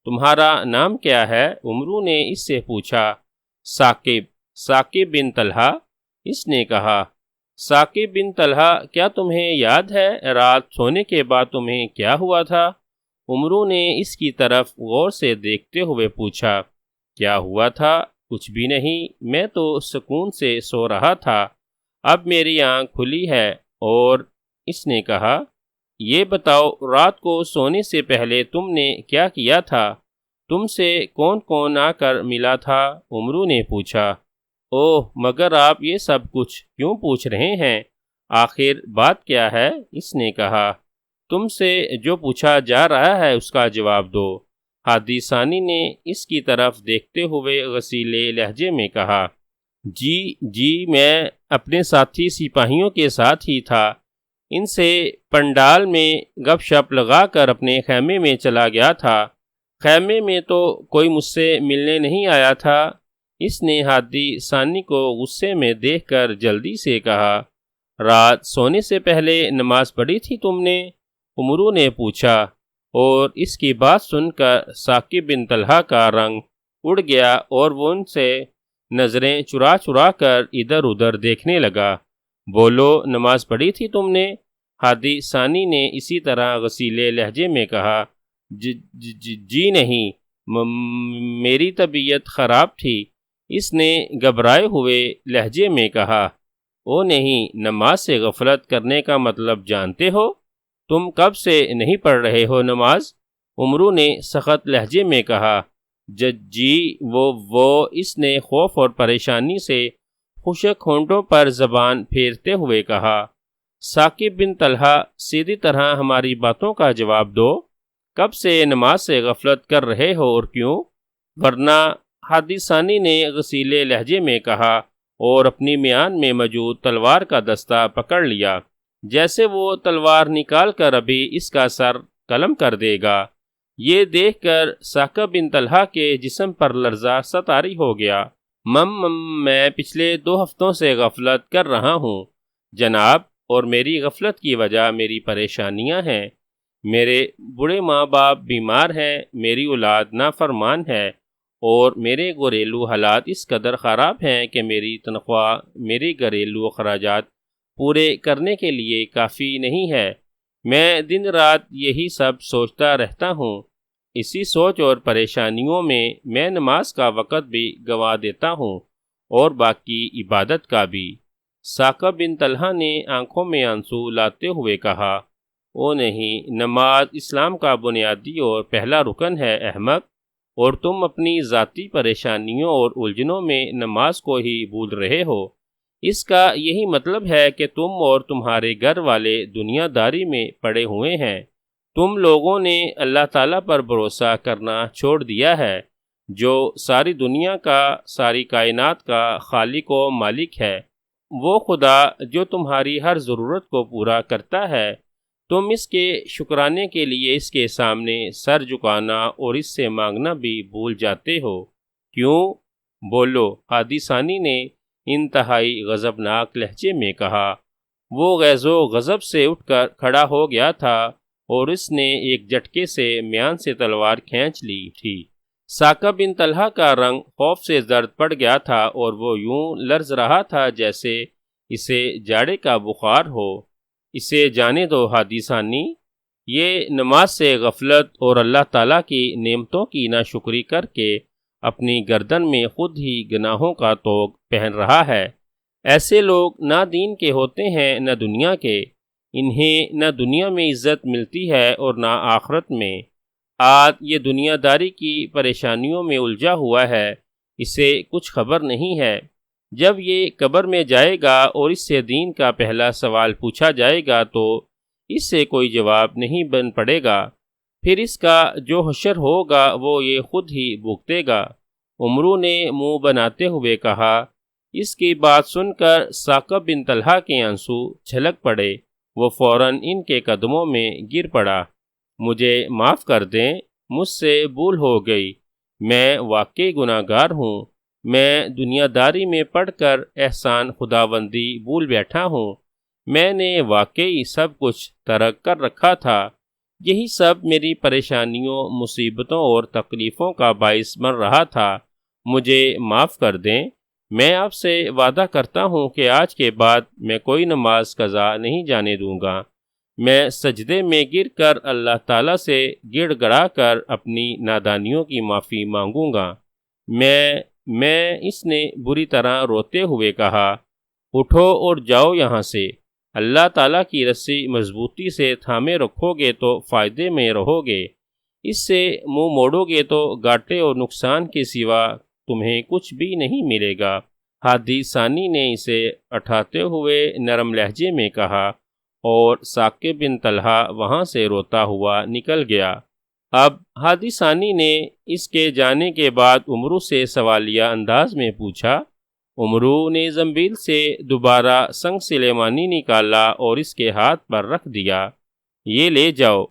تمہارا نام کیا ہے؟ عمرو نے اس سے پوچھا۔ ثاقب بن طلحہ، اس نے کہا۔ ثاقب بن طلحہ، کیا تمہیں یاد ہے رات سونے کے بعد تمہیں کیا ہوا تھا؟ عمرو نے اس کی طرف غور سے دیکھتے ہوئے پوچھا۔ کیا ہوا تھا؟ کچھ بھی نہیں، میں تو سکون سے سو رہا تھا، اب میری آنکھ کھلی ہے۔ اور اس نے کہا، یہ بتاؤ رات کو سونے سے پہلے تم نے کیا کیا تھا؟ تم سے کون کون آ کر ملا تھا؟ عمرو نے پوچھا۔ اوہ، مگر آپ یہ سب کچھ کیوں پوچھ رہے ہیں؟ آخر بات کیا ہے؟ اس نے کہا۔ تم سے جو پوچھا جا رہا ہے اس کا جواب دو۔ ہادی ثانی نے اس کی طرف دیکھتے ہوئے غصیلے لہجے میں کہا۔ جی، میں اپنے ساتھی سپاہیوں کے ساتھ ہی تھا، ان سے پنڈال میں گپ شپ لگا کر اپنے خیمے میں چلا گیا تھا۔ خیمے میں تو کوئی مجھ سے ملنے نہیں آیا تھا۔ اس نے ہادی ثانی کو غصے میں دیکھ کر جلدی سے کہا۔ رات سونے سے پہلے نماز پڑھی تھی تم نے؟ عمرو نے پوچھا۔ اور اس کی بات سن کر ثاقب بن طلحہ کا رنگ اڑ گیا اور وہ ان سے نظریں چرا چرا کر ادھر ادھر دیکھنے لگا۔ بولو، نماز پڑھی تھی تم نے؟ ہادی ثانی نے اسی طرح غصیلے لہجے میں کہا۔ جی نہیں، میری طبیعت خراب تھی، اس نے گھبرائے ہوئے لہجے میں کہا۔ او نہیں، نماز سے غفلت کرنے کا مطلب جانتے ہو؟ تم کب سے نہیں پڑھ رہے ہو نماز؟ عمرو نے سخت لہجے میں کہا۔ جی وہ اس نے خوف اور پریشانی سے خشک ہونٹوں پر زبان پھیرتے ہوئے کہا۔ ثاقب بن طلحہ، سیدھی طرح ہماری باتوں کا جواب دو، کب سے نماز سے غفلت کر رہے ہو اور کیوں؟ ورنہ، ہادی ثانی نے غصیلے لہجے میں کہا اور اپنی میان میں موجود تلوار کا دستہ پکڑ لیا، جیسے وہ تلوار نکال کر ابھی اس کا سر قلم کر دے گا۔ یہ دیکھ کر ثاقب بن طلحہ کے جسم پر لرزہ سا طاری ہو گیا۔ میں پچھلے 2 ہفتوں سے غفلت کر رہا ہوں جناب، اور میری غفلت کی وجہ میری پریشانیاں ہیں۔ میرے بوڑھے ماں باپ بیمار ہیں، میری اولاد نافرمان ہے، اور میرے گھریلو حالات اس قدر خراب ہیں کہ میری تنخواہ میری گھریلو اخراجات پورے کرنے کے لیے کافی نہیں ہے۔ میں دن رات یہی سب سوچتا رہتا ہوں۔ اسی سوچ اور پریشانیوں میں نماز کا وقت بھی گنوا دیتا ہوں اور باقی عبادت کا بھی۔ ثاقب بن طلحہ نے آنکھوں میں آنسو لاتے ہوئے کہا۔ او نہیں، نماز اسلام کا بنیادی اور پہلا رکن ہے احمق، اور تم اپنی ذاتی پریشانیوں اور الجھنوں میں نماز کو ہی بھول رہے ہو۔ اس کا یہی مطلب ہے کہ تم اور تمہارے گھر والے دنیا داری میں پڑے ہوئے ہیں۔ تم لوگوں نے اللہ تعالیٰ پر بھروسہ کرنا چھوڑ دیا ہے، جو ساری دنیا کا، ساری کائنات کا خالق و مالک ہے۔ وہ خدا جو تمہاری ہر ضرورت کو پورا کرتا ہے، تم اس کے شکرانے کے لیے اس کے سامنے سر جھکانا اور اس سے مانگنا بھی بھول جاتے ہو۔ کیوں؟ بولو، ہادی ثانی نے انتہائی غضبناک لہجے میں کہا۔ وہ غیظ و غضب سے اٹھ کر کھڑا ہو گیا تھا اور اس نے ایک جھٹکے سے میان سے تلوار کھینچ لی تھی۔ ثاقب بن طلحہ کا رنگ خوف سے زرد پڑ گیا تھا اور وہ یوں لرز رہا تھا جیسے اسے جاڑے کا بخار ہو۔ اسے جانے دو ہادی ثانی، یہ نماز سے غفلت اور اللہ تعالیٰ کی نعمتوں کی ناشکری کر کے اپنی گردن میں خود ہی گناہوں کا طوق پہن رہا ہے۔ ایسے لوگ نہ دین کے ہوتے ہیں نہ دنیا کے، انہیں نہ دنیا میں عزت ملتی ہے اور نہ آخرت میں۔ آج یہ دنیا داری کی پریشانیوں میں الجھا ہوا ہے، اسے کچھ خبر نہیں ہے۔ جب یہ قبر میں جائے گا اور اس سے دین کا پہلا سوال پوچھا جائے گا تو اس سے کوئی جواب نہیں بن پڑے گا، پھر اس کا جو حشر ہوگا وہ یہ خود ہی بھگتے گا۔ عمرو نے منہ بناتے ہوئے کہا۔ اس کی بات سن کر ثاقب بن طلحہ کے آنسو چھلک پڑے، وہ فوراً ان کے قدموں میں گر پڑا۔ مجھے معاف کر دیں، مجھ سے بھول ہو گئی، میں واقعی گناہ گار ہوں، میں دنیا داری میں پڑھ کر احسان خداوندی بھول بیٹھا ہوں، میں نے واقعی سب کچھ ترک کر رکھا تھا، یہی سب میری پریشانیوں، مصیبتوں اور تکلیفوں کا باعث بن رہا تھا، مجھے معاف کر دیں۔ میں آپ سے وعدہ کرتا ہوں کہ آج کے بعد میں کوئی نماز قضا نہیں جانے دوں گا، میں سجدے میں گر کر اللہ تعالیٰ سے گڑ گڑا کر اپنی نادانیوں کی معافی مانگوں گا۔ میں اس نے بری طرح روتے ہوئے کہا۔ اٹھو اور جاؤ یہاں سے، اللہ تعالیٰ کی رسی مضبوطی سے تھامے رکھو گے تو فائدے میں رہو گے، اس سے منہ موڑو گے تو گھاٹے اور نقصان کے سوا تمہیں کچھ بھی نہیں ملے گا۔ ہادی ثانی نے اسے اٹھاتے ہوئے نرم لہجے میں کہا اور ثاقب بن طلحہ وہاں سے روتا ہوا نکل گیا۔ اب ہادی ثانی نے اس کے جانے کے بعد عمرو سے سوالیہ انداز میں پوچھا۔ عمرو نے زنبیل سے دوبارہ سنگ سلیمانی نکالا اور اس کے ہاتھ پر رکھ دیا۔ یہ لے جاؤ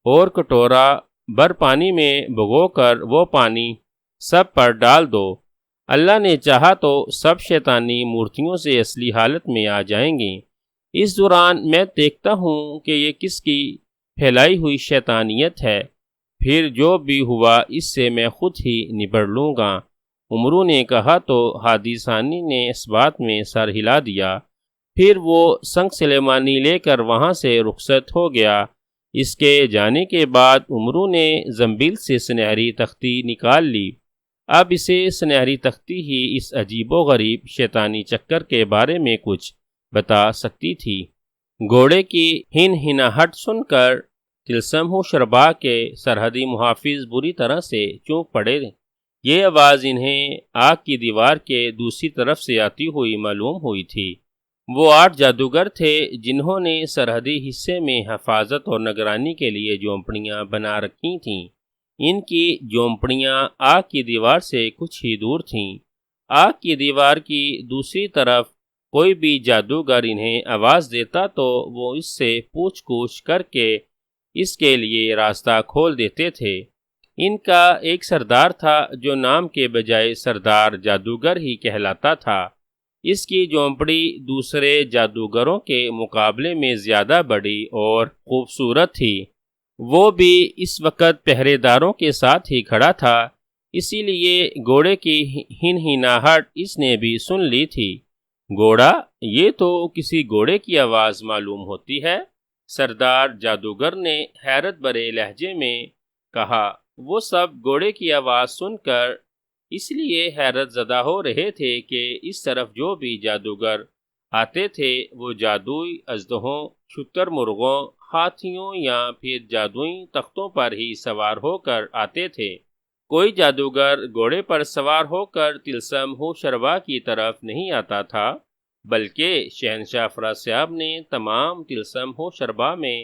اور کٹورا بھر پانی میں بھگو کر وہ پانی سب پر ڈال دو، اللہ نے چاہا تو سب شیطانی مورتیوں سے اصلی حالت میں آ جائیں گی۔ اس دوران میں دیکھتا ہوں کہ یہ کس کی پھیلائی ہوئی شیطانیت ہے، پھر جو بھی ہوا اس سے میں خود ہی نبڑ لوں گا۔ عمرو نے کہا تو ہادی ثانی نے اس بات میں سر ہلا دیا، پھر وہ سنگ سلیمانی لے کر وہاں سے رخصت ہو گیا۔ اس کے جانے کے بعد عمرو نے زنبیل سے سنہری تختی نکال لی۔ اب اسے سنہری تختی ہی اس عجیب و غریب شیطانی چکر کے بارے میں کچھ بتا سکتی تھی۔ گھوڑے کی ہن ہناہٹ سن کر تلسم شربا کے سرحدی محافظ بری طرح سے چونک پڑے۔ یہ آواز انہیں آگ کی دیوار کے دوسری طرف سے آتی ہوئی معلوم ہوئی تھی۔ وہ 8 جادوگر تھے جنہوں نے سرحدی حصے میں حفاظت اور نگرانی کے لیے جھونپڑیاں بنا رکھی تھیں۔ ان کی جھونپڑیاں آگ کی دیوار سے کچھ ہی دور تھیں۔ آگ کی دیوار کی دوسری طرف کوئی بھی جادوگر انہیں آواز دیتا تو وہ اس سے پوچھ گچھ کر کے اس کے لیے راستہ کھول دیتے تھے۔ ان کا ایک سردار تھا جو نام کے بجائے سردار جادوگر ہی کہلاتا تھا۔ اس کی جھونپڑی دوسرے جادوگروں کے مقابلے میں زیادہ بڑی اور خوبصورت تھی۔ وہ بھی اس وقت پہرے داروں کے ساتھ ہی کھڑا تھا، اسی لیے گھوڑے کی ہنہناہٹ اس نے بھی سن لی تھی۔ گھوڑا، یہ تو کسی گھوڑے کی آواز معلوم ہوتی ہے، سردار جادوگر نے حیرت بھرے لہجے میں کہا۔ وہ سب گھوڑے کی آواز سن کر اس لیے حیرت زدہ ہو رہے تھے کہ اس طرف جو بھی جادوگر آتے تھے وہ جادوئی اژدہوں، شتر مرغوں، ہاتھیوں یا پھر جادوئی تختوں پر ہی سوار ہو کر آتے تھے۔ کوئی جادوگر گھوڑے پر سوار ہو کر تلسم شربا کی طرف نہیں آتا تھا، بلکہ شہنشاہ افراسیاب نے تمام تلسم شربا میں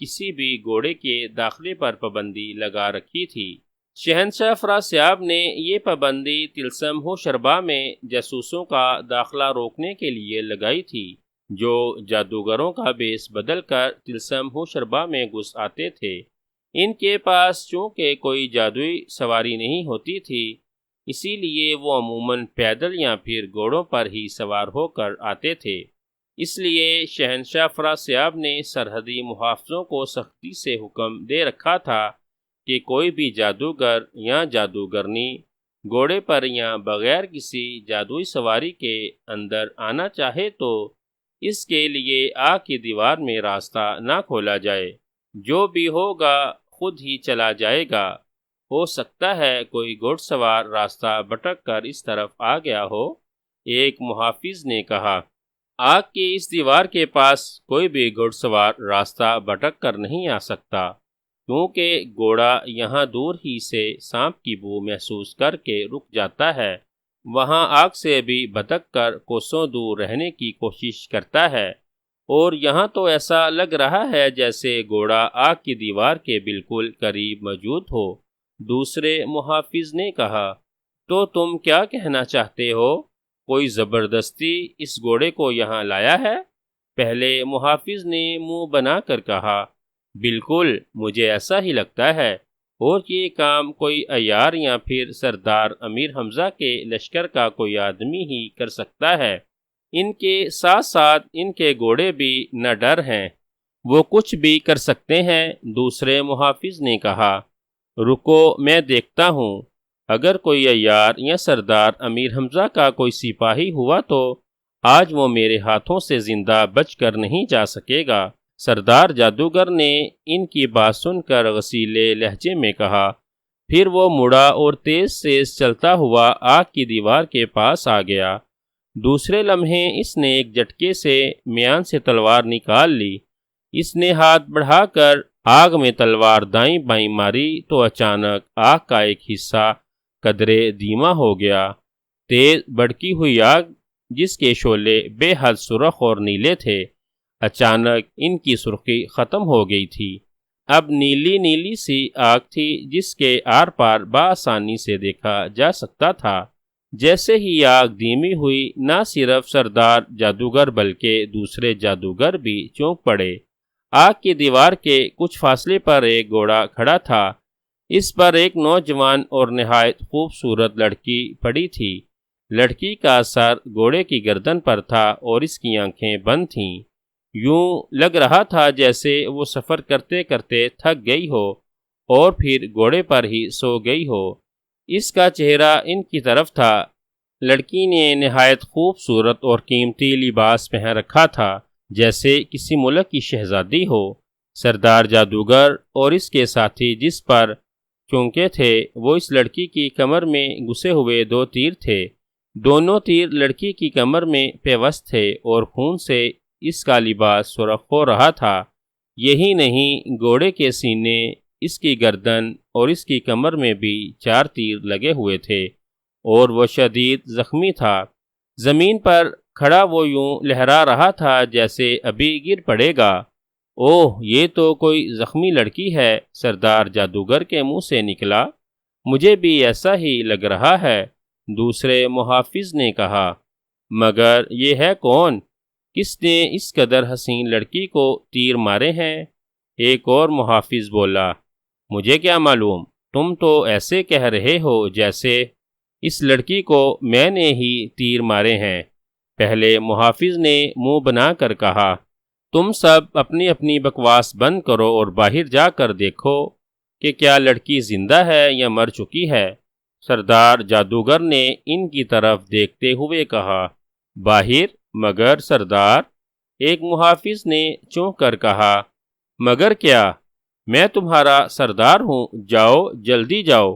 کسی بھی گھوڑے کے داخلے پر پابندی لگا رکھی تھی۔ شہنشاہ افراسیاب نے یہ پابندی تلسم شربا میں جاسوسوں کا داخلہ روکنے کے لیے لگائی تھی، جو جادوگروں کا بیس بدل کر تلسم شربا میں گھس آتے تھے۔ ان کے پاس چونکہ کوئی جادوئی سواری نہیں ہوتی تھی، اسی لیے وہ عموماً پیدل یا پھر گھوڑوں پر ہی سوار ہو کر آتے تھے۔ اس لیے شہنشاہ افراسیاب نے سرحدی محافظوں کو سختی سے حکم دے رکھا تھا کہ کوئی بھی جادوگر یا جادوگرنی گھوڑے پر یا بغیر کسی جادوئی سواری کے اندر آنا چاہے تو اس کے لیے آگ کی دیوار میں راستہ نہ کھولا جائے۔ جو بھی ہوگا خود ہی چلا جائے گا۔ ہو سکتا ہے کوئی گھوڑ سوار راستہ بھٹک کر اس طرف آ گیا ہو، ایک محافظ نے کہا۔ آگ کی اس دیوار کے پاس کوئی بھی گھوڑ سوار راستہ بھٹک کر نہیں آ سکتا، کیونکہ گھوڑا یہاں دور ہی سے سانپ کی بو محسوس کر کے رک جاتا ہے، وہاں آگ سے بھی بھٹک کر کوسوں دور رہنے کی کوشش کرتا ہے، اور یہاں تو ایسا لگ رہا ہے جیسے گھوڑا آگ کی دیوار کے بالکل قریب موجود ہو۔ دوسرے محافظ نے کہا، تو تم کیا کہنا چاہتے ہو؟ کوئی زبردستی اس گھوڑے کو یہاں لایا ہے؟ پہلے محافظ نے منہ بنا کر کہا، بالکل، مجھے ایسا ہی لگتا ہے، اور یہ کام کوئی عیار یا پھر سردار امیر حمزہ کے لشکر کا کوئی آدمی ہی کر سکتا ہے۔ ان کے ساتھ ساتھ ان کے گھوڑے بھی نہ ڈر ہیں، وہ کچھ بھی کر سکتے ہیں۔ دوسرے محافظ نے کہا، رکو، میں دیکھتا ہوں، اگر کوئی عیار یا سردار امیر حمزہ کا کوئی سپاہی ہوا تو آج وہ میرے ہاتھوں سے زندہ بچ کر نہیں جا سکے گا۔ سردار جادوگر نے ان کی بات سن کر غصیلے لہجے میں کہا، پھر وہ مڑا اور تیز تیز چلتا ہوا آگ کی دیوار کے پاس آ گیا۔ دوسرے لمحے اس نے ایک جھٹکے سے میان سے تلوار نکال لی۔ اس نے ہاتھ بڑھا کر آگ میں تلوار دائیں بائیں ماری تو اچانک آگ کا ایک حصہ قدرے دھیما ہو گیا۔ تیز بھڑکی ہوئی آگ جس کے شعلے بے حد سرخ اور نیلے تھے، اچانک ان کی سرخی ختم ہو گئی تھی۔ اب نیلی نیلی سی آگ تھی جس کے آر پار بآسانی سے دیکھا جا سکتا تھا۔ جیسے ہی آگ دھیمی ہوئی، نہ صرف سردار جادوگر بلکہ دوسرے جادوگر بھی چونک پڑے۔ آگ کی دیوار کے کچھ فاصلے پر ایک گھوڑا کھڑا تھا، اس پر ایک نوجوان اور نہایت خوبصورت لڑکی پڑی تھی۔ لڑکی کا سر گھوڑے کی گردن پر تھا اور اس کی آنکھیں بند تھیں۔ یوں لگ رہا تھا جیسے وہ سفر کرتے کرتے تھک گئی ہو اور پھر گھوڑے پر ہی سو گئی ہو۔ اس کا چہرہ ان کی طرف تھا۔ لڑکی نے نہایت خوبصورت اور قیمتی لباس پہن رکھا تھا، جیسے کسی ملک کی شہزادی ہو۔ سردار جادوگر اور اس کے ساتھی جس پر چونکے تھے، وہ اس لڑکی کی کمر میں گھسے ہوئے 2 تیر تھے۔ دونوں تیر لڑکی کی کمر میں پیوست تھے اور خون سے اس کا لباس سرخ ہو رہا تھا۔ یہی نہیں، گھوڑے کے سینے، اس کی گردن اور اس کی کمر میں بھی 4 تیر لگے ہوئے تھے اور وہ شدید زخمی تھا۔ زمین پر کھڑا وہ یوں لہرا رہا تھا جیسے ابھی گر پڑے گا۔ اوہ، یہ تو کوئی زخمی لڑکی ہے، سردار جادوگر کے منہ سے نکلا۔ مجھے بھی ایسا ہی لگ رہا ہے، دوسرے محافظ نے کہا۔ مگر یہ ہے کون؟ کس نے اس قدر حسین لڑکی کو تیر مارے ہیں؟ ایک اور محافظ بولا۔ مجھے کیا معلوم، تم تو ایسے کہہ رہے ہو جیسے اس لڑکی کو میں نے ہی تیر مارے ہیں۔ پہلے محافظ نے منہ بنا کر کہا، تم سب اپنی اپنی بکواس بند کرو اور باہر جا کر دیکھو کہ کیا لڑکی زندہ ہے یا مر چکی ہے۔ سردار جادوگر نے ان کی طرف دیکھتے ہوئے کہا، باہر؟ مگر سردار، ایک محافظ نے چونک کر کہا، مگر کیا؟ میں تمہارا سردار ہوں، جاؤ، جلدی جاؤ۔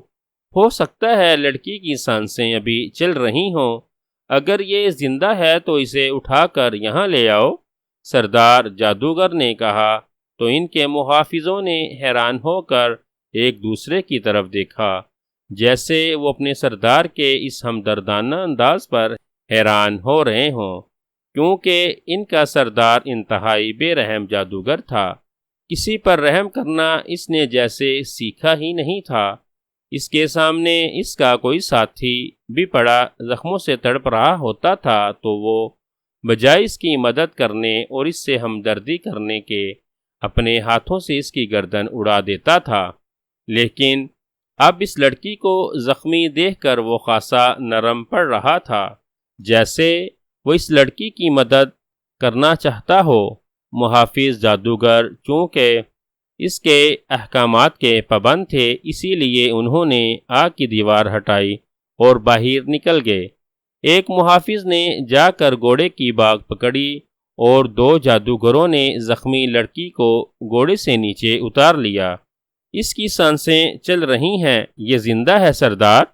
ہو سکتا ہے لڑکی کی سانسیں ابھی چل رہی ہوں، اگر یہ زندہ ہے تو اسے اٹھا کر یہاں لے آؤ۔ سردار جادوگر نے کہا تو ان کے محافظوں نے حیران ہو کر ایک دوسرے کی طرف دیکھا، جیسے وہ اپنے سردار کے اس ہمدردانہ انداز پر حیران ہو رہے ہوں، کیونکہ ان کا سردار انتہائی بے رحم جادوگر تھا۔ کسی پر رحم کرنا اس نے جیسے سیکھا ہی نہیں تھا۔ اس کے سامنے اس کا کوئی ساتھی بھی پڑا زخموں سے تڑپ رہا ہوتا تھا تو وہ بجائے اس کی مدد کرنے اور اس سے ہمدردی کرنے کے اپنے ہاتھوں سے اس کی گردن اڑا دیتا تھا۔ لیکن اب اس لڑکی کو زخمی دیکھ کر وہ خاصا نرم پڑ رہا تھا، جیسے وہ اس لڑکی کی مدد کرنا چاہتا ہو۔ محافظ جادوگر چونکہ اس کے احکامات کے پابند تھے، اسی لیے انہوں نے آگ کی دیوار ہٹائی اور باہر نکل گئے۔ ایک محافظ نے جا کر گھوڑے کی باگ پکڑی اور 2 جادوگروں نے زخمی لڑکی کو گھوڑے سے نیچے اتار لیا۔ اس کی سانسیں چل رہی ہیں، یہ زندہ ہے سردار۔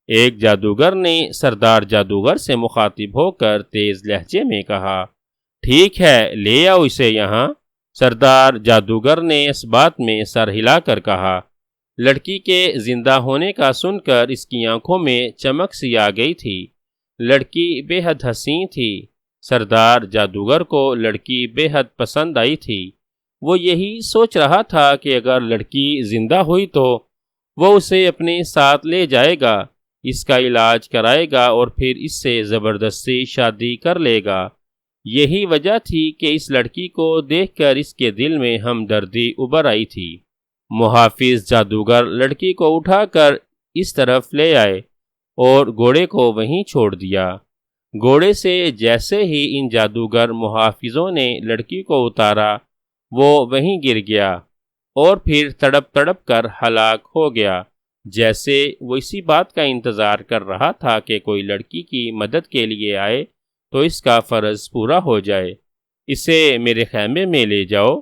ایک جادوگر نے سردار جادوگر سے مخاطب ہو کر تیز لہجے میں کہا، ٹھیک ہے، لے آؤ اسے یہاں۔ سردار جادوگر نے اس بات میں سر ہلا کر کہا۔ لڑکی کے زندہ ہونے کا سن کر اس کی آنکھوں میں چمک سی آ گئی تھی۔ لڑکی بے حد حسین تھی۔ سردار جادوگر کو لڑکی بے حد پسند آئی تھی۔ وہ یہی سوچ رہا تھا کہ اگر لڑکی زندہ ہوئی تو وہ اسے اپنے ساتھ لے جائے گا، اس کا علاج کرائے گا اور پھر اس سے زبردستی شادی کر لے گا۔ یہی وجہ تھی کہ اس لڑکی کو دیکھ کر اس کے دل میں ہمدردی ابھر آئی تھی۔ محافظ جادوگر لڑکی کو اٹھا کر اس طرف لے آئے اور گھوڑے کو وہیں چھوڑ دیا۔ گھوڑے سے جیسے ہی ان جادوگر محافظوں نے لڑکی کو اتارا، وہ وہیں گر گیا اور پھر تڑپ تڑپ کر ہلاک ہو گیا، جیسے وہ اسی بات کا انتظار کر رہا تھا کہ کوئی لڑکی کی مدد کے لیے آئے تو اس کا فرض پورا ہو جائے۔ اسے میرے خیمے میں لے جاؤ،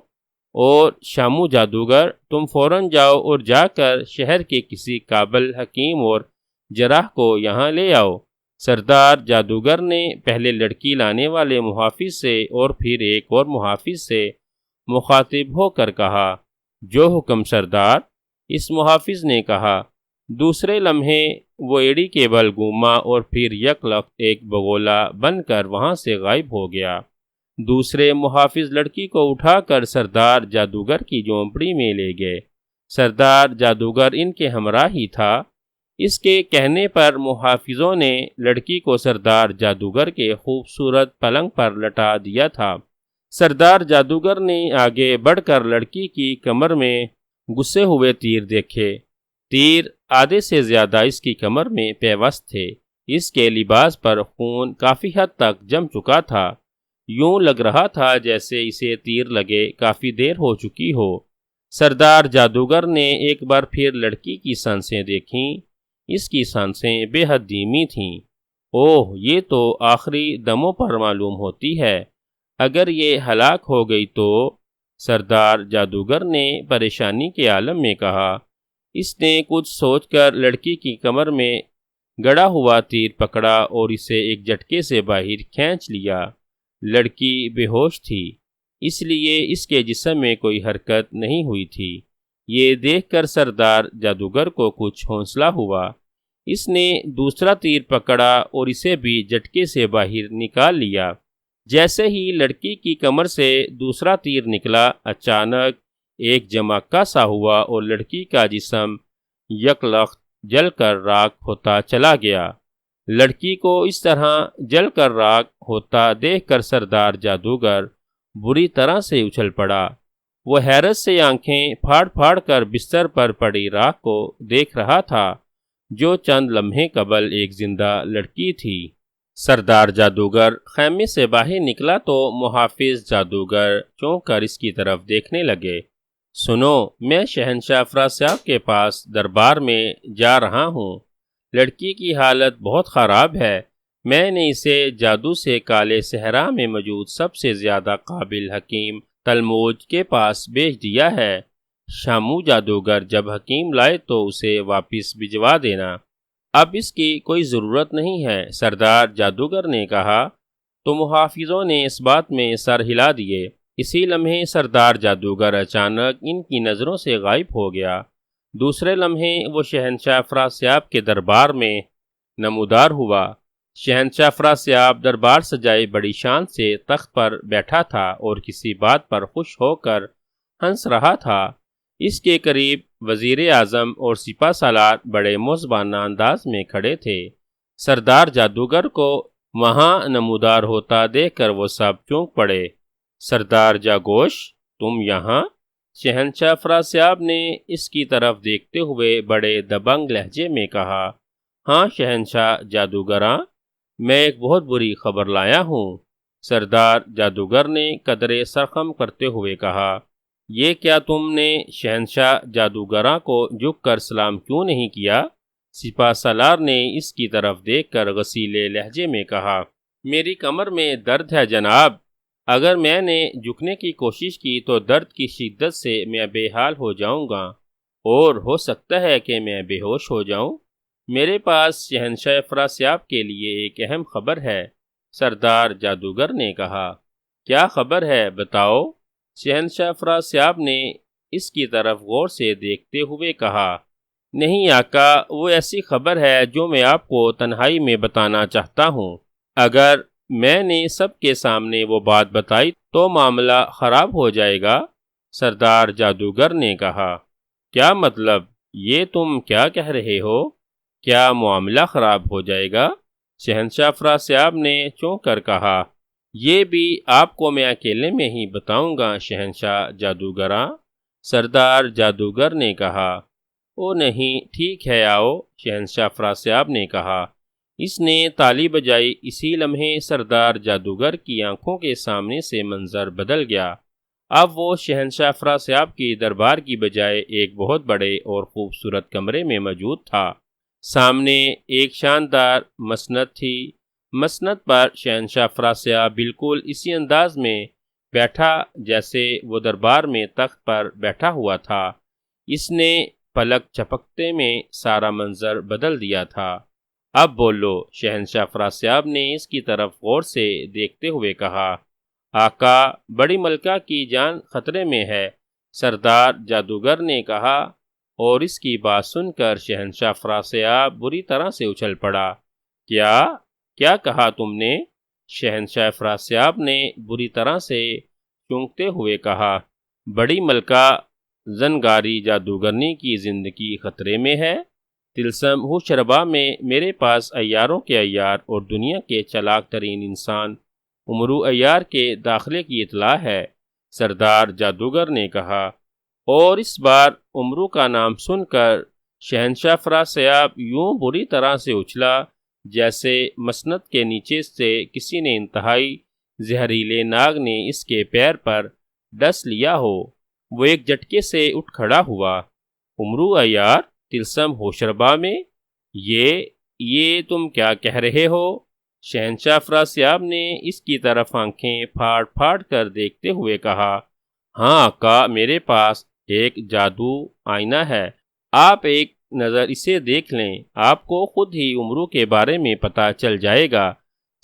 اور شامو جادوگر تم فوراً جاؤ اور جا کر شہر کے کسی قابل حکیم اور جراح کو یہاں لے آؤ۔ سردار جادوگر نے پہلے لڑکی لانے والے محافظ سے اور پھر ایک اور محافظ سے مخاطب ہو کر کہا، جو حکم سردار۔ اس محافظ نے کہا۔ دوسرے لمحے وہ ایڑی کے بل گھوما اور پھر یک لخت ایک بگولا بن کر وہاں سے غائب ہو گیا۔ دوسرے محافظ لڑکی کو اٹھا کر سردار جادوگر کی جھونپڑی میں لے گئے۔ سردار جادوگر ان کے ہمراہ ہی تھا۔ اس کے کہنے پر محافظوں نے لڑکی کو سردار جادوگر کے خوبصورت پلنگ پر لٹا دیا تھا۔ سردار جادوگر نے آگے بڑھ کر لڑکی کی کمر میں گھسے ہوئے تیر دیکھے۔ تیر آدھے سے زیادہ اس کی کمر میں پیوست تھے۔ اس کے لباس پر خون کافی حد تک جم چکا تھا۔ یوں لگ رہا تھا جیسے اسے تیر لگے کافی دیر ہو چکی ہو۔ سردار جادوگر نے ایک بار پھر لڑکی کی سانسیں دیکھیں۔ اس کی سانسیں بے حد دھیمی تھیں۔ اوہ، یہ تو آخری دموں پر معلوم ہوتی ہے۔ اگر یہ ہلاک ہو گئی تو؟ سردار جادوگر نے پریشانی کے عالم میں کہا۔ اس نے کچھ سوچ کر لڑکی کی کمر میں گڑا ہوا تیر پکڑا اور اسے ایک جھٹکے سے باہر کھینچ لیا۔ لڑکی بے ہوش تھی، اس لیے اس کے جسم میں کوئی حرکت نہیں ہوئی تھی۔ یہ دیکھ کر سردار جادوگر کو کچھ حوصلہ ہوا۔ اس نے دوسرا تیر پکڑا اور اسے بھی جھٹکے سے باہر نکال لیا۔ جیسے ہی لڑکی کی کمر سے دوسرا تیر نکلا، اچانک ایک جھماکہ سا ہوا اور لڑکی کا جسم یک لخت جل کر راکھ ہوتا چلا گیا۔ لڑکی کو اس طرح جل کر راکھ ہوتا دیکھ کر سردار جادوگر بری طرح سے اچھل پڑا۔ وہ حیرت سے آنکھیں پھاڑ پھاڑ کر بستر پر پڑی راکھ کو دیکھ رہا تھا، جو چند لمحے قبل ایک زندہ لڑکی تھی۔ سردار جادوگر خیمے سے باہر نکلا تو محافظ جادوگر چونک کر اس کی طرف دیکھنے لگے۔ سنو، میں شہنشاہ افراسیاب کے پاس دربار میں جا رہا ہوں۔ لڑکی کی حالت بہت خراب ہے۔ میں نے اسے جادو سے کالے صحرا میں موجود سب سے زیادہ قابل حکیم تلموج کے پاس بھیج دیا ہے۔ شامو جادوگر جب حکیم لائے تو اسے واپس بھجوا دینا۔ اب اس کی کوئی ضرورت نہیں ہے، سردار جادوگر نے کہا۔ تو محافظوں نے اس بات میں سر ہلا دیے۔ اسی لمحے سردار جادوگر اچانک ان کی نظروں سے غائب ہو گیا۔ دوسرے لمحے وہ شہنشاہ افراسیاب کے دربار میں نمودار ہوا۔ شہنشاہ افراسیاب دربار سجائے بڑی شان سے تخت پر بیٹھا تھا اور کسی بات پر خوش ہو کر ہنس رہا تھا۔ اس کے قریب وزیر اعظم اور سپہ سالار بڑے معززانہ انداز میں کھڑے تھے۔ سردار جادوگر کو وہاں نمودار ہوتا دیکھ کر وہ سب چونک پڑے۔ سردار جاگوش، تم یہاں؟ شہنشاہ افراسیاب نے اس کی طرف دیکھتے ہوئے بڑے دبنگ لہجے میں کہا۔ ہاں شہنشاہ جادوگراں، میں ایک بہت بری خبر لایا ہوں۔ سردار جادوگر نے قدرے سرخم کرتے ہوئے کہا۔ یہ کیا تم نے شہنشاہ جادوگراں کو جھک کر سلام کیوں نہیں کیا؟ سپہ سالار نے اس کی طرف دیکھ کر غصیلے لہجے میں کہا۔ میری کمر میں درد ہے جناب۔ اگر میں نے جھکنے کی کوشش کی تو درد کی شدت سے میں بے حال ہو جاؤں گا اور ہو سکتا ہے کہ میں بے ہوش ہو جاؤں۔ میرے پاس شہنشاہ افراسیاب کے لیے ایک اہم خبر ہے، سردار جادوگر نے کہا۔ کیا خبر ہے، بتاؤ؟ شہنشاہ افراسیاب نے اس کی طرف غور سے دیکھتے ہوئے کہا۔ نہیں آقا، وہ ایسی خبر ہے جو میں آپ کو تنہائی میں بتانا چاہتا ہوں۔ اگر میں نے سب کے سامنے وہ بات بتائی تو معاملہ خراب ہو جائے گا، سردار جادوگر نے کہا۔ کیا مطلب؟ یہ تم کیا کہہ رہے ہو؟ کیا معاملہ خراب ہو جائے گا؟ شہنشاہ افراسیاب نے چونک کر کہا۔ یہ بھی آپ کو میں اکیلے میں ہی بتاؤں گا شہنشاہ جادوگراں، سردار جادوگر نے کہا۔ او نہیں، ٹھیک ہے آؤ، شہنشاہ افراسیاب نے کہا۔ اس نے تالی بجائی۔ اسی لمحے سردار جادوگر کی آنکھوں کے سامنے سے منظر بدل گیا۔ اب وہ شہنشاہ افراسیاب کی دربار کی بجائے ایک بہت بڑے اور خوبصورت کمرے میں موجود تھا۔ سامنے ایک شاندار مسند تھی۔ مسند پر شہنشاہ افراسیاب بالکل اسی انداز میں بیٹھا جیسے وہ دربار میں تخت پر بیٹھا ہوا تھا۔ اس نے پلک جھپکتے میں سارا منظر بدل دیا تھا۔ اب بولو، شہنشاہ افراسیاب نے اس کی طرف غور سے دیکھتے ہوئے کہا۔ آقا، بڑی ملکہ کی جان خطرے میں ہے، سردار جادوگر نے کہا، اور اس کی بات سن کر شہنشاہ افراسیاب بری طرح سے اچھل پڑا۔ کیا کہا تم نے؟ شہنشاہ افراسیاب نے بری طرح سے چونکتے ہوئے کہا۔ بڑی ملکہ زنگاری جادوگرنی کی زندگی خطرے میں ہے؟ طلسم ہوشربا میں میرے پاس عیاروں کے عیار اور دنیا کے چالاک ترین انسان امرو عیار کے داخلے کی اطلاع ہے، سردار جادوگر نے کہا۔ اور اس بار امرو کا نام سن کر شہنشاہ افراسیاب یوں بری طرح سے اچھلا جیسے مسند کے نیچے سے کسی نے انتہائی زہریلے ناگ نے اس کے پیر پر ڈس لیا ہو۔ وہ ایک جھٹکے سے اٹھ کھڑا ہوا۔ امرو عیار طلسم ہوشربا میں، یہ تم کیا کہہ رہے ہو؟ شہنشاہ افراسیاب نے اس کی طرف آنکھیں پھاڑ پھاڑ کر دیکھتے ہوئے کہا، ہاں آقا، میرے پاس ایک جادو آئینہ ہے، آپ ایک نظر اسے دیکھ لیں، آپ کو خود ہی امرو کے بارے میں پتہ چل جائے گا۔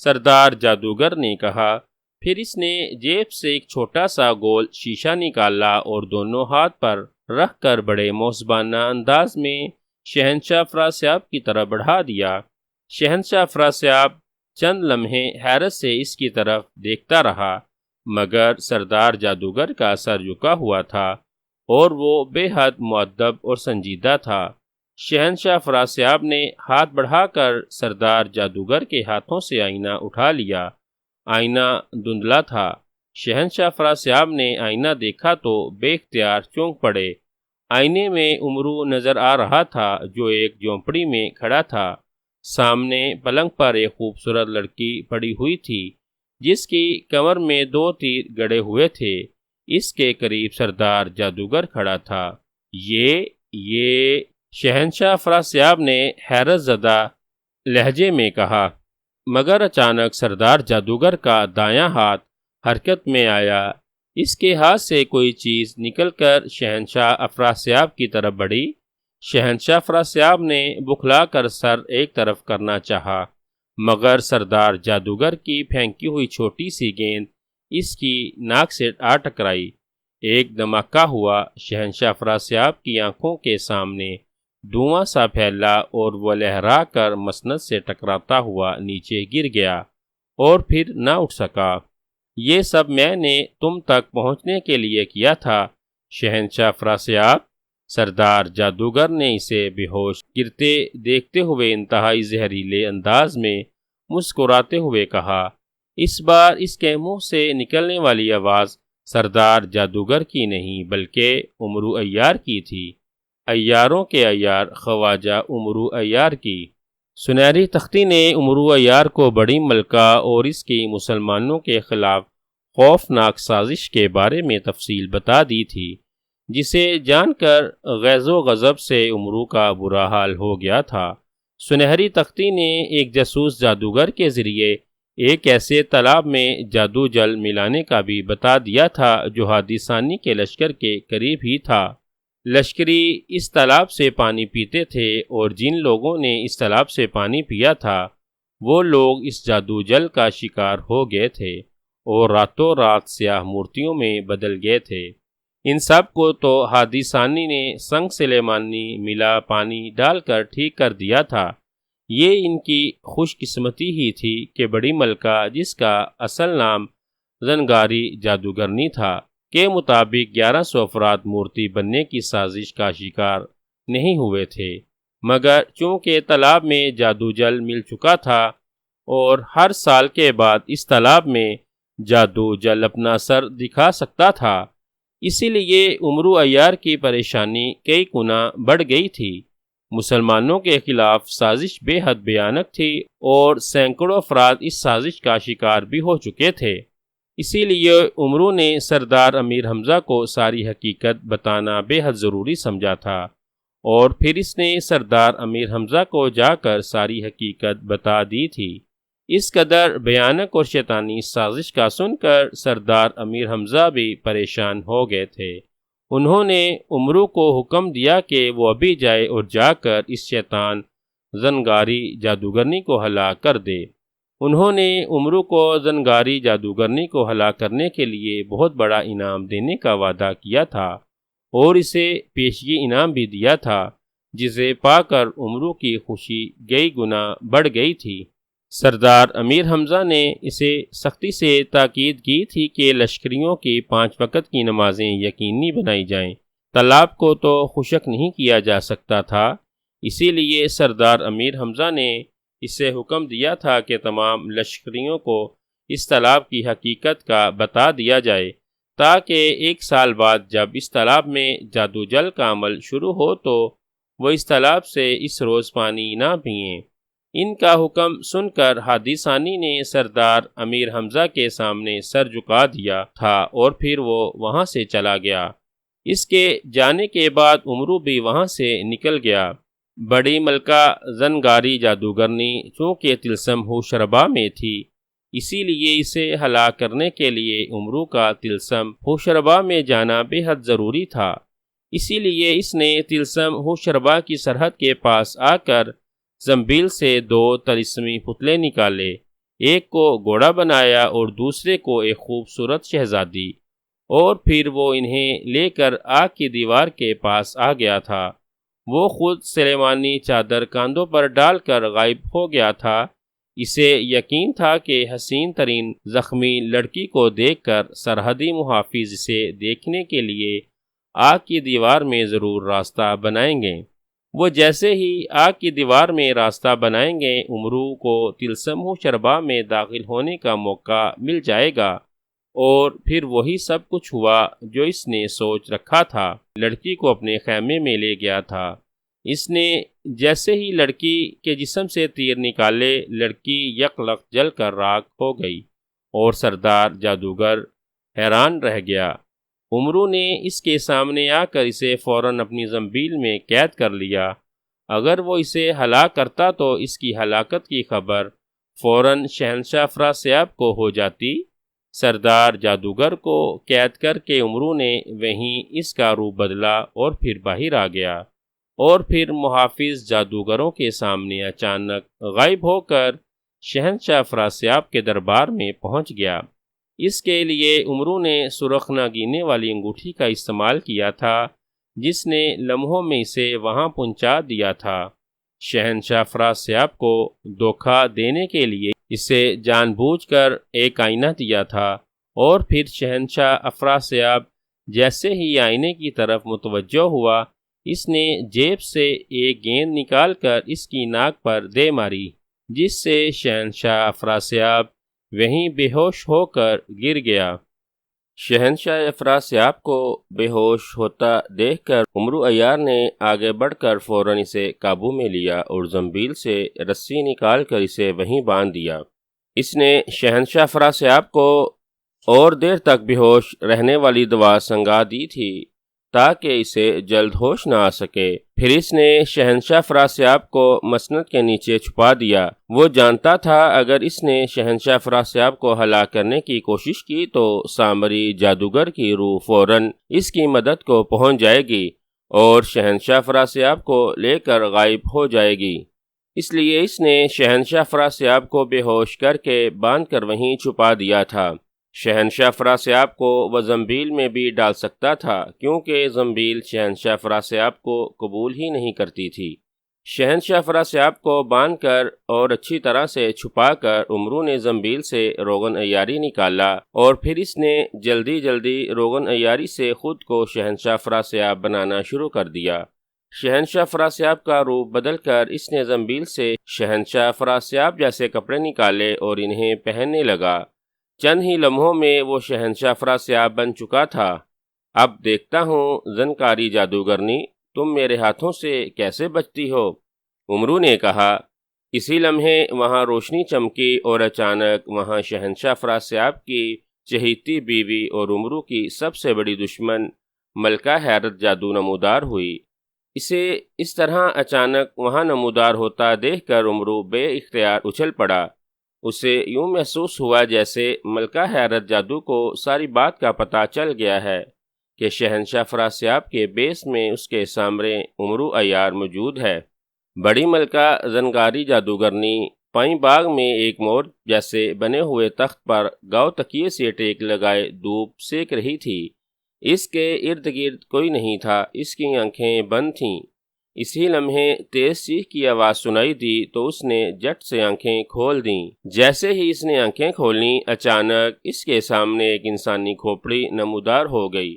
سردار جادوگر نے کہا۔ پھر اس نے جیب سے ایک چھوٹا سا گول شیشہ نکالا اور دونوں ہاتھ پر رکھ کر بڑے موزبانہ انداز میں شہنشاہ افراسیاب کی طرف بڑھا دیا۔ شہنشاہ افراسیاب چند لمحے حیرت سے اس کی طرف دیکھتا رہا، مگر سردار جادوگر کا سر جھکا ہوا تھا اور وہ بے حد مؤدب اور سنجیدہ تھا۔ شہنشاہ افراسیاب نے ہاتھ بڑھا کر سردار جادوگر کے ہاتھوں سے آئینہ اٹھا لیا۔ آئینہ دھندلا تھا۔ شہنشاہ افراسیاب نے آئینہ دیکھا تو بے اختیار چونک پڑے۔ آئینے میں امرو نظر آ رہا تھا جو ایک جھونپڑی میں کھڑا تھا۔ سامنے پلنگ پر ایک خوبصورت لڑکی پڑی ہوئی تھی جس کی کمر میں 2 تیر گڑے ہوئے تھے۔ اس کے قریب سردار جادوگر کھڑا تھا۔ یہ شہنشاہ افراسیاب نے حیرت زدہ لہجے میں کہا، مگر اچانک سردار جادوگر کا دایاں ہاتھ حرکت میں آیا۔ اس کے ہاتھ سے کوئی چیز نکل کر شہنشاہ افراسیاب کی طرف بڑھی۔ شہنشاہ افراسیاب نے بکھلا کر سر ایک طرف کرنا چاہا، مگر سردار جادوگر کی پھینکی ہوئی چھوٹی سی گیند اس کی ناک سے آ ٹکرائی۔ ایک دھماکہ ہوا، شہنشاہ افراسیاب کی آنکھوں کے سامنے دھواں سا پھیلا اور وہ لہرا کر مسند سے ٹکراتا ہوا نیچے گر گیا اور پھر نہ اٹھ سکا۔ یہ سب میں نے تم تک پہنچنے کے لیے کیا تھا شہنشاہ افراسیاب۔ سردار جادوگر نے اسے بے ہوش گرتے دیکھتے ہوئے انتہائی زہریلے انداز میں مسکراتے ہوئے کہا۔ اس بار اس کے منہ سے نکلنے والی آواز سردار جادوگر کی نہیں بلکہ امرو عیار کی تھی، عیاروں کے عیار خواجہ امرو عیار کی۔ سنہری تختی نے امرو عیار کو بڑی ملکہ اور اس کی مسلمانوں کے خلاف خوفناک سازش کے بارے میں تفصیل بتا دی تھی، جسے جان کر غیظ و غضب سے امرو کا برا حال ہو گیا تھا۔ سنہری تختی نے ایک جاسوس جادوگر کے ذریعے ایک ایسے تالاب میں جادو جل ملانے کا بھی بتا دیا تھا جو ہادی ثانی کے لشکر کے قریب ہی تھا۔ لشکری اس تالاب سے پانی پیتے تھے اور جن لوگوں نے اس تالاب سے پانی پیا تھا وہ لوگ اس جادو جل کا شکار ہو گئے تھے اور راتوں رات سیاہ مورتیوں میں بدل گئے تھے۔ ان سب کو تو ہادی ثانی نے سنگ سلیمانی ملا پانی ڈال کر ٹھیک کر دیا تھا۔ یہ ان کی خوش قسمتی ہی تھی کہ بڑی ملکہ، جس کا اصل نام زنگاری جادوگرنی تھا، کے مطابق 1100 افراد مورتی بننے کی سازش کا شکار نہیں ہوئے تھے، مگر چونکہ تالاب میں جادو جل مل چکا تھا اور ہر سال کے بعد اس تالاب میں جادو جل اپنا اثر دکھا سکتا تھا، اسی لیے امرو عیار کی پریشانی کئی گنا بڑھ گئی تھی۔ مسلمانوں کے خلاف سازش بے حد بھیانک تھی اور سینکڑوں افراد اس سازش کا شکار بھی ہو چکے تھے۔ اسی لیے امرو نے سردار امیر حمزہ کو ساری حقیقت بتانا بے حد ضروری سمجھا تھا، اور پھر اس نے سردار امیر حمزہ کو جا کر ساری حقیقت بتا دی تھی۔ اس قدر بھیانک اور شیطانی سازش کا سن کر سردار امیر حمزہ بھی پریشان ہو گئے تھے۔ انہوں نے امرو کو حکم دیا کہ وہ ابھی جائے اور جا کر اس شیطان زنگاری جادوگرنی کو ہلاک کر دے۔ انہوں نے امرو کو زنگاری جادوگرنی کو ہلاک کرنے کے لیے بہت بڑا انعام دینے کا وعدہ کیا تھا اور اسے پیشگی انعام بھی دیا تھا، جسے پا کر امرو کی خوشی کئی گنا بڑھ گئی تھی۔ سردار امیر حمزہ نے اسے سختی سے تاکید کی تھی کہ لشکریوں کی 5 وقت کی نمازیں یقینی بنائی جائیں۔ تالاب کو تو خشک نہیں کیا جا سکتا تھا، اسی لیے سردار امیر حمزہ نے اسے حکم دیا تھا کہ تمام لشکریوں کو اس تالاب کی حقیقت کا بتا دیا جائے، تاکہ 1 سال بعد جب اس تالاب میں جادو جل کا عمل شروع ہو تو وہ اس تالاب سے اس روز پانی نہ پئیں۔ ان کا حکم سن کر ہادی ثانی نے سردار امیر حمزہ کے سامنے سر جھکا دیا تھا اور پھر وہ وہاں سے چلا گیا۔ اس کے جانے کے بعد امرو بھی وہاں سے نکل گیا۔ بڑی ملکہ زنگاری جادوگرنی چونکہ طلسم ہوشربا میں تھی، اسی لیے اسے ہلاک کرنے کے لیے امرو کا طلسم ہوشربا میں جانا بے حد ضروری تھا۔ اسی لیے اس نے طلسم ہوشربا کی سرحد کے پاس آ کر زنبیل سے 2 طلسمی پتلے نکالے، ایک کو گھوڑا بنایا اور دوسرے کو ایک خوبصورت شہزادی، اور پھر وہ انہیں لے کر آگ کی دیوار کے پاس آ گیا تھا۔ وہ خود سلیمانی چادر کاندھوں پر ڈال کر غائب ہو گیا تھا۔ اسے یقین تھا کہ حسین ترین زخمی لڑکی کو دیکھ کر سرحدی محافظ اسے دیکھنے کے لیے آگ کی دیوار میں ضرور راستہ بنائیں گے۔ وہ جیسے ہی آگ کی دیوار میں راستہ بنائیں گے، امرو کو طلسم ہوشربا میں داخل ہونے کا موقع مل جائے گا، اور پھر وہی سب کچھ ہوا جو اس نے سوچ رکھا تھا۔ لڑکی کو اپنے خیمے میں لے گیا تھا۔ اس نے جیسے ہی لڑکی کے جسم سے تیر نکالے، لڑکی یکلخت جل کر راکھ ہو گئی، اور سردار جادوگر حیران رہ گیا۔ امرو نے اس کے سامنے آ کر اسے فوراً اپنی زنبیل میں قید کر لیا۔ اگر وہ اسے ہلاک کرتا تو اس کی ہلاکت کی خبر فوراً شہنشاہ افراسیاب کو ہو جاتی۔ سردار جادوگر کو قید کر کے امرو نے وہیں اس کا روپ بدلا اور پھر باہر آ گیا، اور پھر محافظ جادوگروں کے سامنے اچانک غائب ہو کر شہنشاہ افراسیاب کے دربار میں پہنچ گیا۔ اس کے لیے امرو نے سرخ نہ گننے والی انگوٹھی کا استعمال کیا تھا، جس نے لمحوں میں اسے وہاں پہنچا دیا تھا۔ شہنشاہ افراسیاب کو دھوکہ دینے کے لیے اسے جان بوجھ کر ایک آئینہ دیا تھا، اور پھر شہنشاہ افراسیاب جیسے ہی آئینے کی طرف متوجہ ہوا، اس نے جیب سے ایک گیند نکال کر اس کی ناک پر دے ماری، جس سے شہنشاہ افراسیاب وہیں بے ہوش ہو کر گر گیا۔ شہنشاہ افراسیاب کو بے ہوش ہوتا دیکھ کر امرو عیار نے آگے بڑھ کر فوراً اسے قابو میں لیا اور زنبیل سے رسی نکال کر اسے وہیں باندھ دیا۔ اس نے شہنشاہ افراسیاب کو اور دیر تک بے ہوش رہنے والی دوا سنگا دی تھی تاکہ اسے جلد ہوش نہ آ سکے۔ پھر اس نے شہنشاہ افراسیاب کو مسند کے نیچے چھپا دیا۔ وہ جانتا تھا اگر اس نے شہنشاہ افراسیاب کو ہلاک کرنے کی کوشش کی تو سامری جادوگر کی روح فوراً اس کی مدد کو پہنچ جائے گی اور شہنشاہ افراسیاب کو لے کر غائب ہو جائے گی۔ اس لیے اس نے شہنشاہ افراسیاب کو بے ہوش کر کے باندھ کر وہیں چھپا دیا تھا۔ شہنشاہ افراسیاب کو وہ زنبیل میں بھی ڈال سکتا تھا، کیونکہ زنبیل شہنشاہ افراسیاب کو قبول ہی نہیں کرتی تھی۔ شہنشاہ افراسیاب کو باندھ کر اور اچھی طرح سے چھپا کر امرو نے زنبیل سے روغن عیاری نکالا، اور پھر اس نے جلدی جلدی روغن عیاری سے خود کو شہنشاہ افراسیاب بنانا شروع کر دیا۔ شہنشاہ افراسیاب کا روپ بدل کر اس نے زنبیل سے شہنشاہ افراسیاب جیسے کپڑے نکالے اور انہیں پہننے لگا۔ چند ہی لمحوں میں وہ شہنشاہ افراسیاب بن چکا تھا۔ اب دیکھتا ہوں زنکاری جادوگرنی، تم میرے ہاتھوں سے کیسے بچتی ہو؟ امرو نے کہا۔ اسی لمحے وہاں روشنی چمکی اور اچانک وہاں شہنشاہ افراسیاب کی چہیتی بیوی اور امرو کی سب سے بڑی دشمن ملکہ حیرت جادو نمودار ہوئی۔ اسے اس طرح اچانک وہاں نمودار ہوتا دیکھ کر امرو بے اختیار اچھل پڑا۔ اسے یوں محسوس ہوا جیسے ملکہ حیرت جادو کو ساری بات کا پتہ چل گیا ہے کہ شہنشاہ افراسیاب کے بیس میں اس کے سامنے امرو عیار موجود ہے۔ بڑی ملکہ زنگاری جادوگرنی پائیں باغ میں ایک مور جیسے بنے ہوئے تخت پر گاؤ تکیے سے ٹیک لگائے دھوپ سیک رہی تھی۔ اس کے ارد گرد کوئی نہیں تھا، اس کی آنکھیں بند تھیں۔ اسی لمحے تیز چیخ کی آواز سنائی دی تو اس نے جھٹ سے آنکھیں کھول دیں۔ جیسے ہی اس نے آنکھیں کھولیں، اچانک اس کے سامنے ایک انسانی کھوپڑی نمودار ہو گئی۔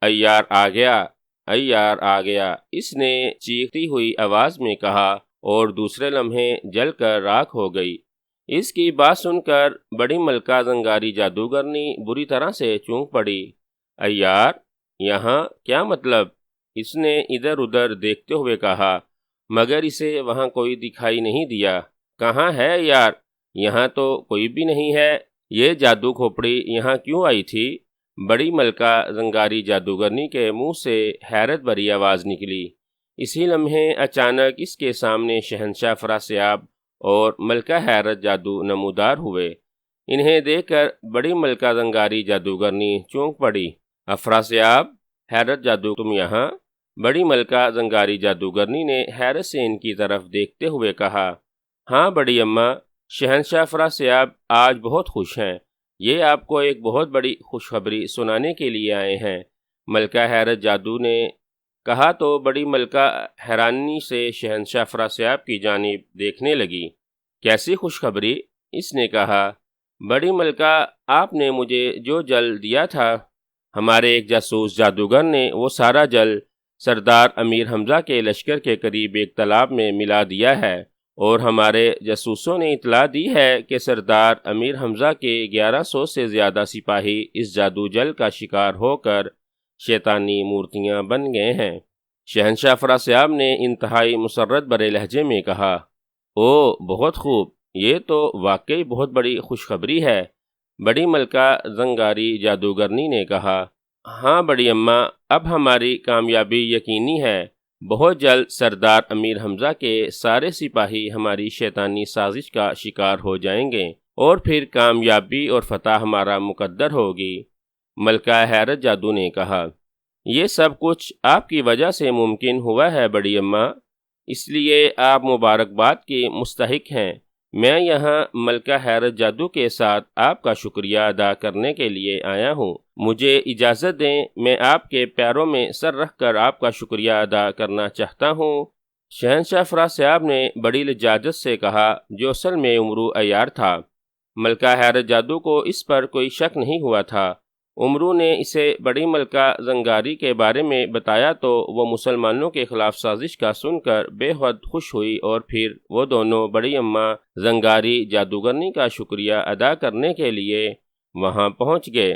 عیار آ گیا، عیار آ گیا، اس نے چیختی ہوئی آواز میں کہا، اور دوسرے لمحے جل کر راکھ ہو گئی۔ اس کی بات سن کر بڑی ملکہ زنگاری جادوگرنی بری طرح سے چونک پڑی۔ عیار، یہاں کیا مطلب؟ اس نے ادھر ادھر دیکھتے ہوئے کہا، مگر اسے وہاں کوئی دکھائی نہیں دیا۔ کہاں ہے یار؟ یہاں تو کوئی بھی نہیں ہے۔ یہ جادو کھوپڑی یہاں کیوں آئی تھی؟ بڑی ملکہ زنگاری جادوگرنی کے منہ سے حیرت بھری آواز نکلی۔ اسی لمحے اچانک اس کے سامنے شہنشاہ افراسیاب اور ملکہ حیرت جادو نمودار ہوئے۔ انہیں دیکھ کر بڑی ملکہ زنگاری جادوگرنی چونک پڑی۔ افراسیاب، حیرت جادو، تم یہاں؟ بڑی ملکہ زنگاری جادوگرنی نے حیرت سے ان کی طرف دیکھتے ہوئے کہا۔ ہاں بڑی اماں، شہنشاہ افراسیاب آج بہت خوش ہیں۔ یہ آپ کو ایک بہت بڑی خوشخبری سنانے کے لیے آئے ہیں، ملکہ حیرت جادو نے کہا تو بڑی ملکہ حیرانی سے شہنشاہ افراسیاب کی جانب دیکھنے لگی۔ کیسی خوشخبری؟ اس نے کہا۔ بڑی ملکہ، آپ نے مجھے جو جل دیا تھا، ہمارے ایک جاسوس جادوگر نے وہ سارا جل سردار امیر حمزہ کے لشکر کے قریب ایک تالاب میں ملا دیا ہے، اور ہمارے جاسوسوں نے اطلاع دی ہے کہ سردار امیر حمزہ کے 1100 سے زیادہ سپاہی اس جادو جل کا شکار ہو کر شیطانی مورتیاں بن گئے ہیں۔ شہنشاہ افراسیاب نے انتہائی مسرت بھرے لہجے میں کہا۔ او بہت خوب، یہ تو واقعی بہت بڑی خوشخبری ہے، بڑی ملکہ زنگاری جادوگرنی نے کہا۔ ہاں بڑی اماں، اب ہماری کامیابی یقینی ہے۔ بہت جلد سردار امیر حمزہ کے سارے سپاہی ہماری شیطانی سازش کا شکار ہو جائیں گے، اور پھر کامیابی اور فتح ہمارا مقدر ہوگی، ملکہ حیرت جادو نے کہا۔ یہ سب کچھ آپ کی وجہ سے ممکن ہوا ہے بڑی اماں، اس لیے آپ مبارکباد کی مستحق ہیں۔ میں یہاں ملکہ حیرت جادو کے ساتھ آپ کا شکریہ ادا کرنے کے لیے آیا ہوں۔ مجھے اجازت دیں، میں آپ کے پیروں میں سر رکھ کر آپ کا شکریہ ادا کرنا چاہتا ہوں۔ شہنشاہ افراسیاب نے بڑی لجاجت سے کہا، جو اصل میں امرو عیار تھا۔ ملکہ حیرت جادو کو اس پر کوئی شک نہیں ہوا تھا۔ امرو نے اسے بڑی ملکہ زنگاری کے بارے میں بتایا تو وہ مسلمانوں کے خلاف سازش کا سن کر بے حد خوش ہوئی، اور پھر وہ دونوں بڑی اماں زنگاری جادوگرنی کا شکریہ ادا کرنے کے لیے وہاں پہنچ گئے۔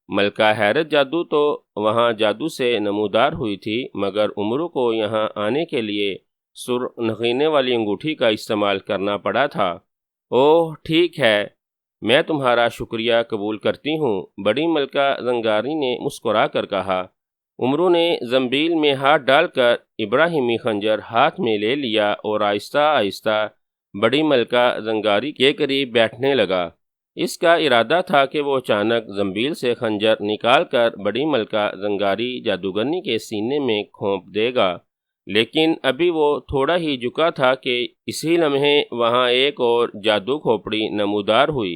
ملکہ حیرت جادو تو وہاں جادو سے نمودار ہوئی تھی، مگر امرو کو یہاں آنے کے لیے سر نخینے والی انگوٹھی کا استعمال کرنا پڑا تھا۔ اوہ ٹھیک ہے، میں تمہارا شکریہ قبول کرتی ہوں، بڑی ملکہ زنگاری نے مسکرا کر کہا۔ امرو نے زنبیل میں ہاتھ ڈال کر ابراہیمی خنجر ہاتھ میں لے لیا اور آہستہ آہستہ بڑی ملکہ زنگاری کے قریب بیٹھنے لگا۔ اس کا ارادہ تھا کہ وہ اچانک زنبیل سے خنجر نکال کر بڑی ملکہ زنگاری جادوگرنی کے سینے میں کھونپ دے گا، لیکن ابھی وہ تھوڑا ہی جھکا تھا کہ اسی لمحے وہاں ایک اور جادو کھوپڑی نمودار ہوئی۔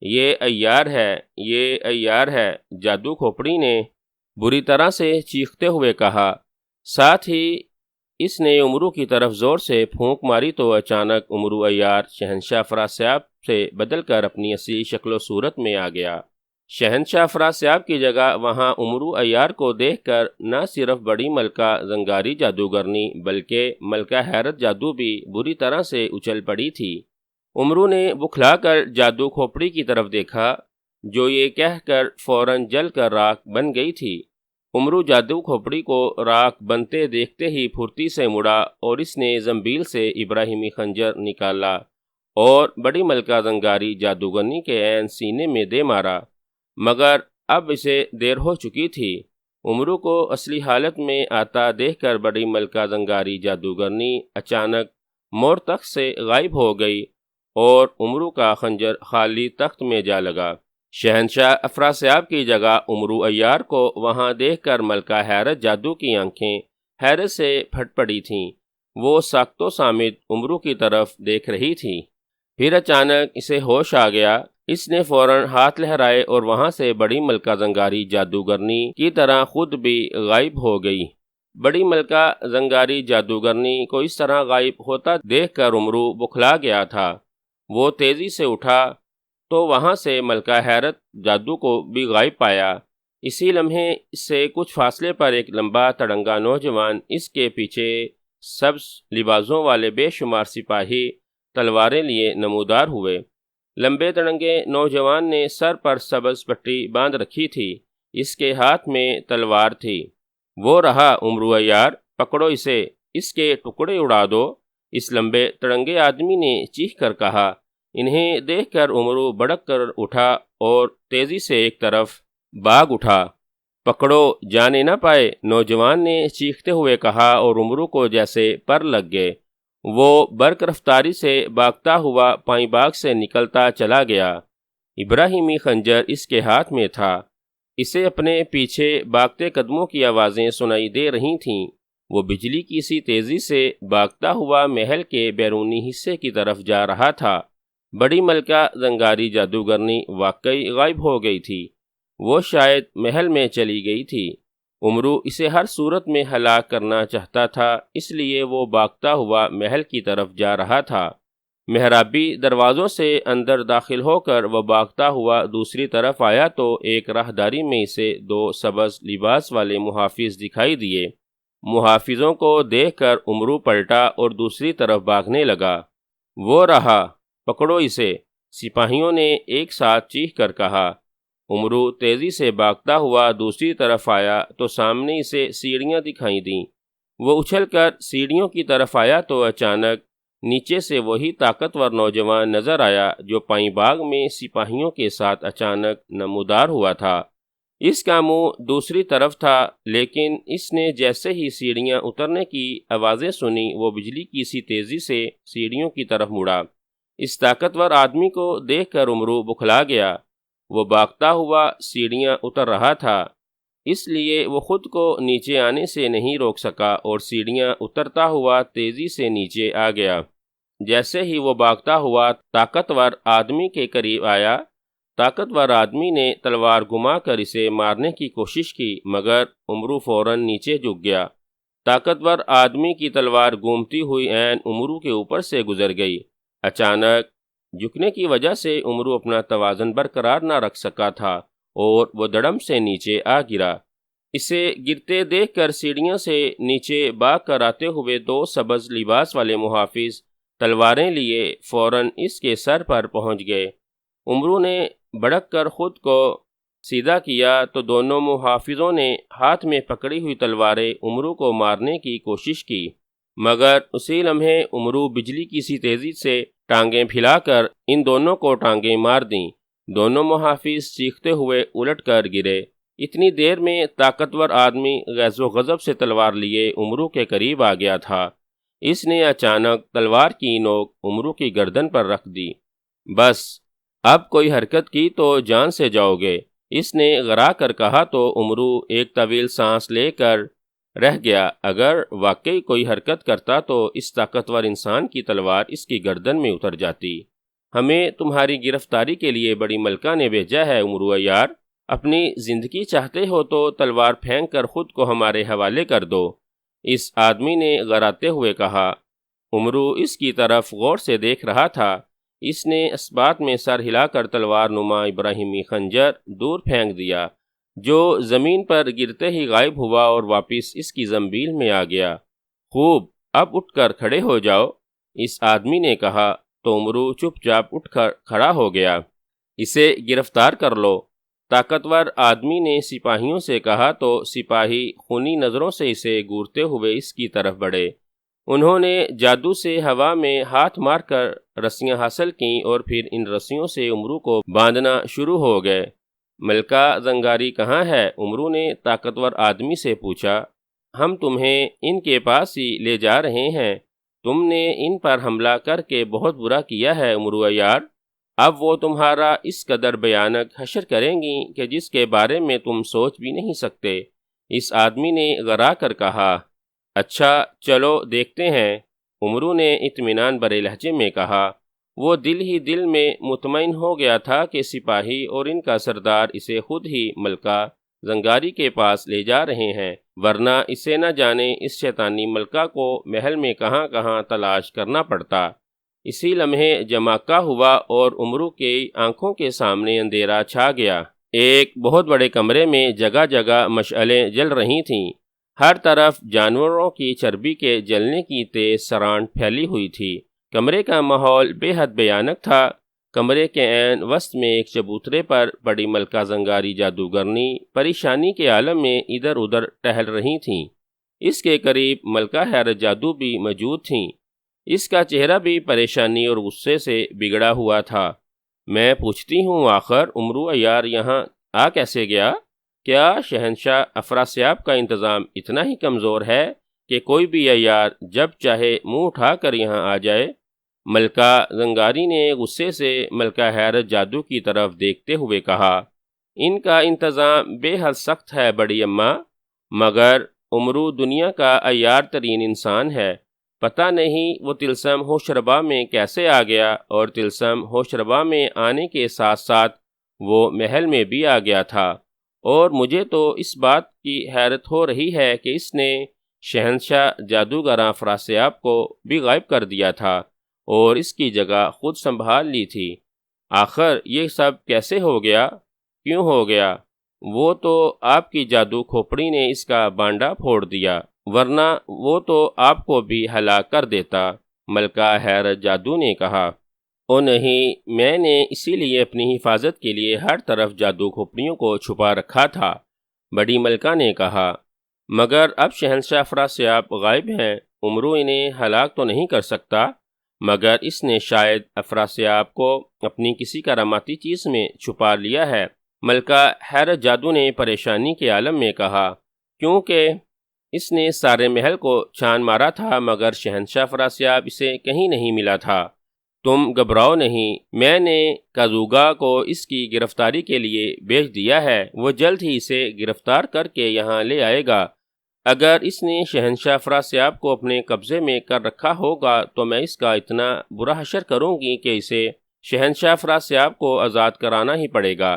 یہ عیار ہے، یہ عیار ہے، جادو کھوپڑی نے بری طرح سے چیختے ہوئے کہا۔ ساتھ ہی اس نے امرو کی طرف زور سے پھونک ماری تو اچانک امرو عیار شہنشاہ افراسیاب سے بدل کر اپنی اصلی شکل و صورت میں آ گیا۔ شہنشاہ افراسیاب کی جگہ وہاں امرو عیار کو دیکھ کر نہ صرف بڑی ملکہ زنگاری جادوگرنی بلکہ ملکہ حیرت جادو بھی بری طرح سے اچھل پڑی تھی۔ امرو نے بکھلا کر جادو کھوپڑی کی طرف دیکھا، جو یہ کہہ کر فوراً جل کر راکھ بن گئی تھی۔ امرو جادو کھوپڑی کو راکھ بنتے دیکھتے ہی پھرتی سے مڑا اور اس نے زنبیل سے ابراہیمی خنجر نکالا اور بڑی ملکہ زنگاری جادوگرنی کے عین سینے میں دے مارا، مگر اب اسے دیر ہو چکی تھی۔ امرو کو اصلی حالت میں آتا دیکھ کر بڑی ملکہ زنگاری جادوگرنی اچانک مور تخت سے غائب ہو گئی اور امرو کا خنجر خالی تخت میں جا لگا۔ شہنشاہ افراسیاب کی جگہ امرو عیار کو وہاں دیکھ کر ملکہ حیرت جادو کی آنکھیں حیرت سے پھٹ پڑی تھیں۔ وہ ساکت و صامت امرو کی طرف دیکھ رہی تھی۔ پھر اچانک اسے ہوش آ گیا۔ اس نے فوراً ہاتھ لہرائے اور وہاں سے بڑی ملکہ زنگاری جادوگرنی کی طرح خود بھی غائب ہو گئی۔ بڑی ملکہ زنگاری جادوگرنی کو اس طرح غائب ہوتا دیکھ کر امرو بکھلا گیا تھا۔ وہ تیزی سے اٹھا تو وہاں سے ملکہ حیرت جادو کو بھی غائب پایا۔ اسی لمحے اس سے کچھ فاصلے پر ایک لمبا تڑنگا نوجوان، اس کے پیچھے سبز لباسوں والے بے شمار سپاہی تلواریں لیے نمودار ہوئے۔ لمبے تڑنگے نوجوان نے سر پر سبز پٹی باندھ رکھی تھی، اس کے ہاتھ میں تلوار تھی۔ وہ رہا امرو عیار، پکڑو اسے، اس کے ٹکڑے اڑا دو۔ اس لمبے تڑنگے آدمی نے چیخ کر کہا۔ انہیں دیکھ کر عمرو بڑک کر اٹھا اور تیزی سے ایک طرف بھاگ اٹھا۔ پکڑو، جانے نہ پائے، نوجوان نے چیختے ہوئے کہا اور عمرو کو جیسے پر لگ گئے۔ وہ برق رفتاری سے بھاگتا ہوا پائیں باغ سے نکلتا چلا گیا۔ ابراہیمی خنجر اس کے ہاتھ میں تھا۔ اسے اپنے پیچھے بھاگتے قدموں کی آوازیں سنائی دے رہی تھیں۔ وہ بجلی کی سی تیزی سے بھاگتا ہوا محل کے بیرونی حصے کی طرف جا رہا تھا۔ بڑی ملکہ زنگاری جادوگرنی واقعی غائب ہو گئی تھی۔ وہ شاید محل میں چلی گئی تھی۔ عمرو اسے ہر صورت میں ہلاک کرنا چاہتا تھا، اس لیے وہ بھاگتا ہوا محل کی طرف جا رہا تھا۔ محرابی دروازوں سے اندر داخل ہو کر وہ بھاگتا ہوا دوسری طرف آیا تو ایک راہداری میں اسے دو سبز لباس والے محافظ دکھائی دیے۔ محافظوں کو دیکھ کر عمرو پلٹا اور دوسری طرف بھاگنے لگا۔ وہ رہا، پکڑو اسے، سپاہیوں نے ایک ساتھ چیخ کر کہا۔ عمرو تیزی سے بھاگتا ہوا دوسری طرف آیا تو سامنے اسے سیڑھیاں دکھائی دیں۔ وہ اچھل کر سیڑھیوں کی طرف آیا تو اچانک نیچے سے وہی طاقتور نوجوان نظر آیا جو پائیں باغ میں سپاہیوں کے ساتھ اچانک نمودار ہوا تھا۔ اس کا منہ دوسری طرف تھا، لیکن اس نے جیسے ہی سیڑھیاں اترنے کی آوازیں سنی وہ بجلی کی سی تیزی سے سیڑھیوں کی طرف مڑا۔ اس طاقتور آدمی کو دیکھ کر عمرو بکھلا گیا۔ وہ بھاگتا ہوا سیڑھیاں اتر رہا تھا، اس لیے وہ خود کو نیچے آنے سے نہیں روک سکا اور سیڑھیاں اترتا ہوا تیزی سے نیچے آ گیا۔ جیسے ہی وہ بھاگتا ہوا طاقتور آدمی کے قریب آیا، طاقتور آدمی نے تلوار گھما کر اسے مارنے کی کوشش کی، مگر عمرو فوراً نیچے جھک گیا۔ طاقتور آدمی کی تلوار گھومتی ہوئی عین عمرو کے اوپر سے گزر گئی۔ اچانک جھکنے کی وجہ سے عمرو اپنا توازن برقرار نہ رکھ سکا تھا اور وہ دڑم سے نیچے آ گرا۔ اسے گرتے دیکھ کر سیڑھیوں سے نیچے بھاگ کر آتے ہوئے دو سبز لباس والے محافظ تلواریں لیے فوراً اس کے سر پر پہنچ گئے۔ عمرو نے بڑک کر خود کو سیدھا کیا تو دونوں محافظوں نے ہاتھ میں پکڑی ہوئی تلواریں عمرو کو مارنے کی کوشش کی، مگر اسی لمحے عمرو بجلی کی سی تیزی سے ٹانگیں پھیلا کر ان دونوں کو ٹانگیں مار دیں۔ دونوں محافظ چیختے ہوئے الٹ کر گرے۔ اتنی دیر میں طاقتور آدمی غیظ و غضب سے تلوار لیے عمرو کے قریب آ گیا تھا۔ اس نے اچانک تلوار کی نوک عمرو کی گردن پر رکھ دی۔ بس، اب کوئی حرکت کی تو جان سے جاؤ گے، اس نے غرا کر کہا تو عمرو ایک طویل سانس لے کر رہ گیا۔ اگر واقعی کوئی حرکت کرتا تو اس طاقتور انسان کی تلوار اس کی گردن میں اتر جاتی۔ ہمیں تمہاری گرفتاری کے لیے بڑی ملکہ نے بھیجا ہے عمرو یار، اپنی زندگی چاہتے ہو تو تلوار پھینک کر خود کو ہمارے حوالے کر دو، اس آدمی نے غراتے ہوئے کہا۔ عمرو اس کی طرف غور سے دیکھ رہا تھا۔ اس نے اس بات میں سر ہلا کر تلوار نما ابراہیمی خنجر دور پھینک دیا، جو زمین پر گرتے ہی غائب ہوا اور واپس اس کی زنبیل میں آ گیا۔ خوب، اب اٹھ کر کھڑے ہو جاؤ، اس آدمی نے کہا تو عمرو چپ چاپ اٹھ کر کھڑا ہو گیا۔ اسے گرفتار کر لو، طاقتور آدمی نے سپاہیوں سے کہا تو سپاہی خونی نظروں سے اسے گورتے ہوئے اس کی طرف بڑھے۔ انہوں نے جادو سے ہوا میں ہاتھ مار کر رسیاں حاصل کیں اور پھر ان رسیوں سے عمرو کو باندھنا شروع ہو گئے۔ ملکہ زنگاری کہاں ہے؟ عمرو نے طاقتور آدمی سے پوچھا۔ ہم تمہیں ان کے پاس ہی لے جا رہے ہیں، تم نے ان پر حملہ کر کے بہت برا کیا ہے عمرو یار، اب وہ تمہارا اس قدر بھیانک حشر کریں گی کہ جس کے بارے میں تم سوچ بھی نہیں سکتے، اس آدمی نے غرا کر کہا۔ اچھا چلو دیکھتے ہیں، عمرو نے اطمینان بھرے لہجے میں کہا۔ وہ دل ہی دل میں مطمئن ہو گیا تھا کہ سپاہی اور ان کا سردار اسے خود ہی ملکہ زنگاری کے پاس لے جا رہے ہیں، ورنہ اسے نہ جانے اس شیطانی ملکہ کو محل میں کہاں کہاں تلاش کرنا پڑتا۔ اسی لمحے جمعہ ہوا اور عمرو کی آنکھوں کے سامنے اندھیرا چھا گیا۔ ایک بہت بڑے کمرے میں جگہ جگہ مشعلیں جل رہی تھیں، ہر طرف جانوروں کی چربی کے جلنے کی تیز سرانٹ پھیلی ہوئی تھی۔ کمرے کا ماحول بے حد بھیانک تھا۔ کمرے کے عین وسط میں ایک چبوترے پر بڑی ملکہ زنگاری جادوگرنی پریشانی کے عالم میں ادھر ادھر ٹہل رہی تھیں۔ اس کے قریب ملکہ حیرت جادو بھی موجود تھیں۔ اس کا چہرہ بھی پریشانی اور غصے سے بگڑا ہوا تھا۔ میں پوچھتی ہوں آخر عمرو عیار یہاں آ کیسے گیا؟ کیا شہنشاہ افراسیاب کا انتظام اتنا ہی کمزور ہے کہ کوئی بھی عیار جب چاہے منہ اٹھا کر یہاں آ جائے؟ ملکہ زنگاری نے غصے سے ملکہ حیرت جادو کی طرف دیکھتے ہوئے کہا، ان کا انتظام بے حد سخت ہے بڑی اماں، مگر عمرو دنیا کا عیار ترین انسان ہے۔ پتہ نہیں وہ طلسم ہوشربا میں کیسے آ گیا، اور طلسم ہوشربا میں آنے کے ساتھ ساتھ وہ محل میں بھی آ گیا تھا، اور مجھے تو اس بات کی حیرت ہو رہی ہے کہ اس نے شہنشاہ جادوگراں افراسیاب کو بھی غائب کر دیا تھا اور اس کی جگہ خود سنبھال لی تھی۔ آخر یہ سب کیسے ہو گیا؟ کیوں ہو گیا؟ وہ تو آپ کی جادو کھوپڑی نے اس کا بانڈا پھوڑ دیا، ورنہ وہ تو آپ کو بھی ہلاک کر دیتا، ملکہ حیرت جادو نے کہا۔ او نہیں، میں نے اسی لیے اپنی حفاظت کے لیے ہر طرف جادو کھوپڑیوں کو چھپا رکھا تھا، بڑی ملکہ نے کہا۔ مگر اب شہنشاہ افراسیاب غائب ہیں، عمرو انہیں ہلاک تو نہیں کر سکتا، مگر اس نے شاید افراسیاب کو اپنی کسی کراماتی چیز میں چھپا لیا ہے، ملکہ حیرت جادو نے پریشانی کے عالم میں کہا، کیونکہ اس نے سارے محل کو چھان مارا تھا مگر شہنشاہ افراسیاب اسے کہیں نہیں ملا تھا۔ تم گھبراؤ نہیں، میں نے کازوگا کو اس کی گرفتاری کے لیے بھیج دیا ہے، وہ جلد ہی اسے گرفتار کر کے یہاں لے آئے گا۔ اگر اس نے شہنشاہ افراسیاب کو اپنے قبضے میں کر رکھا ہوگا تو میں اس کا اتنا برا حشر کروں گی کہ اسے شہنشاہ افراسیاب کو آزاد کرانا ہی پڑے گا،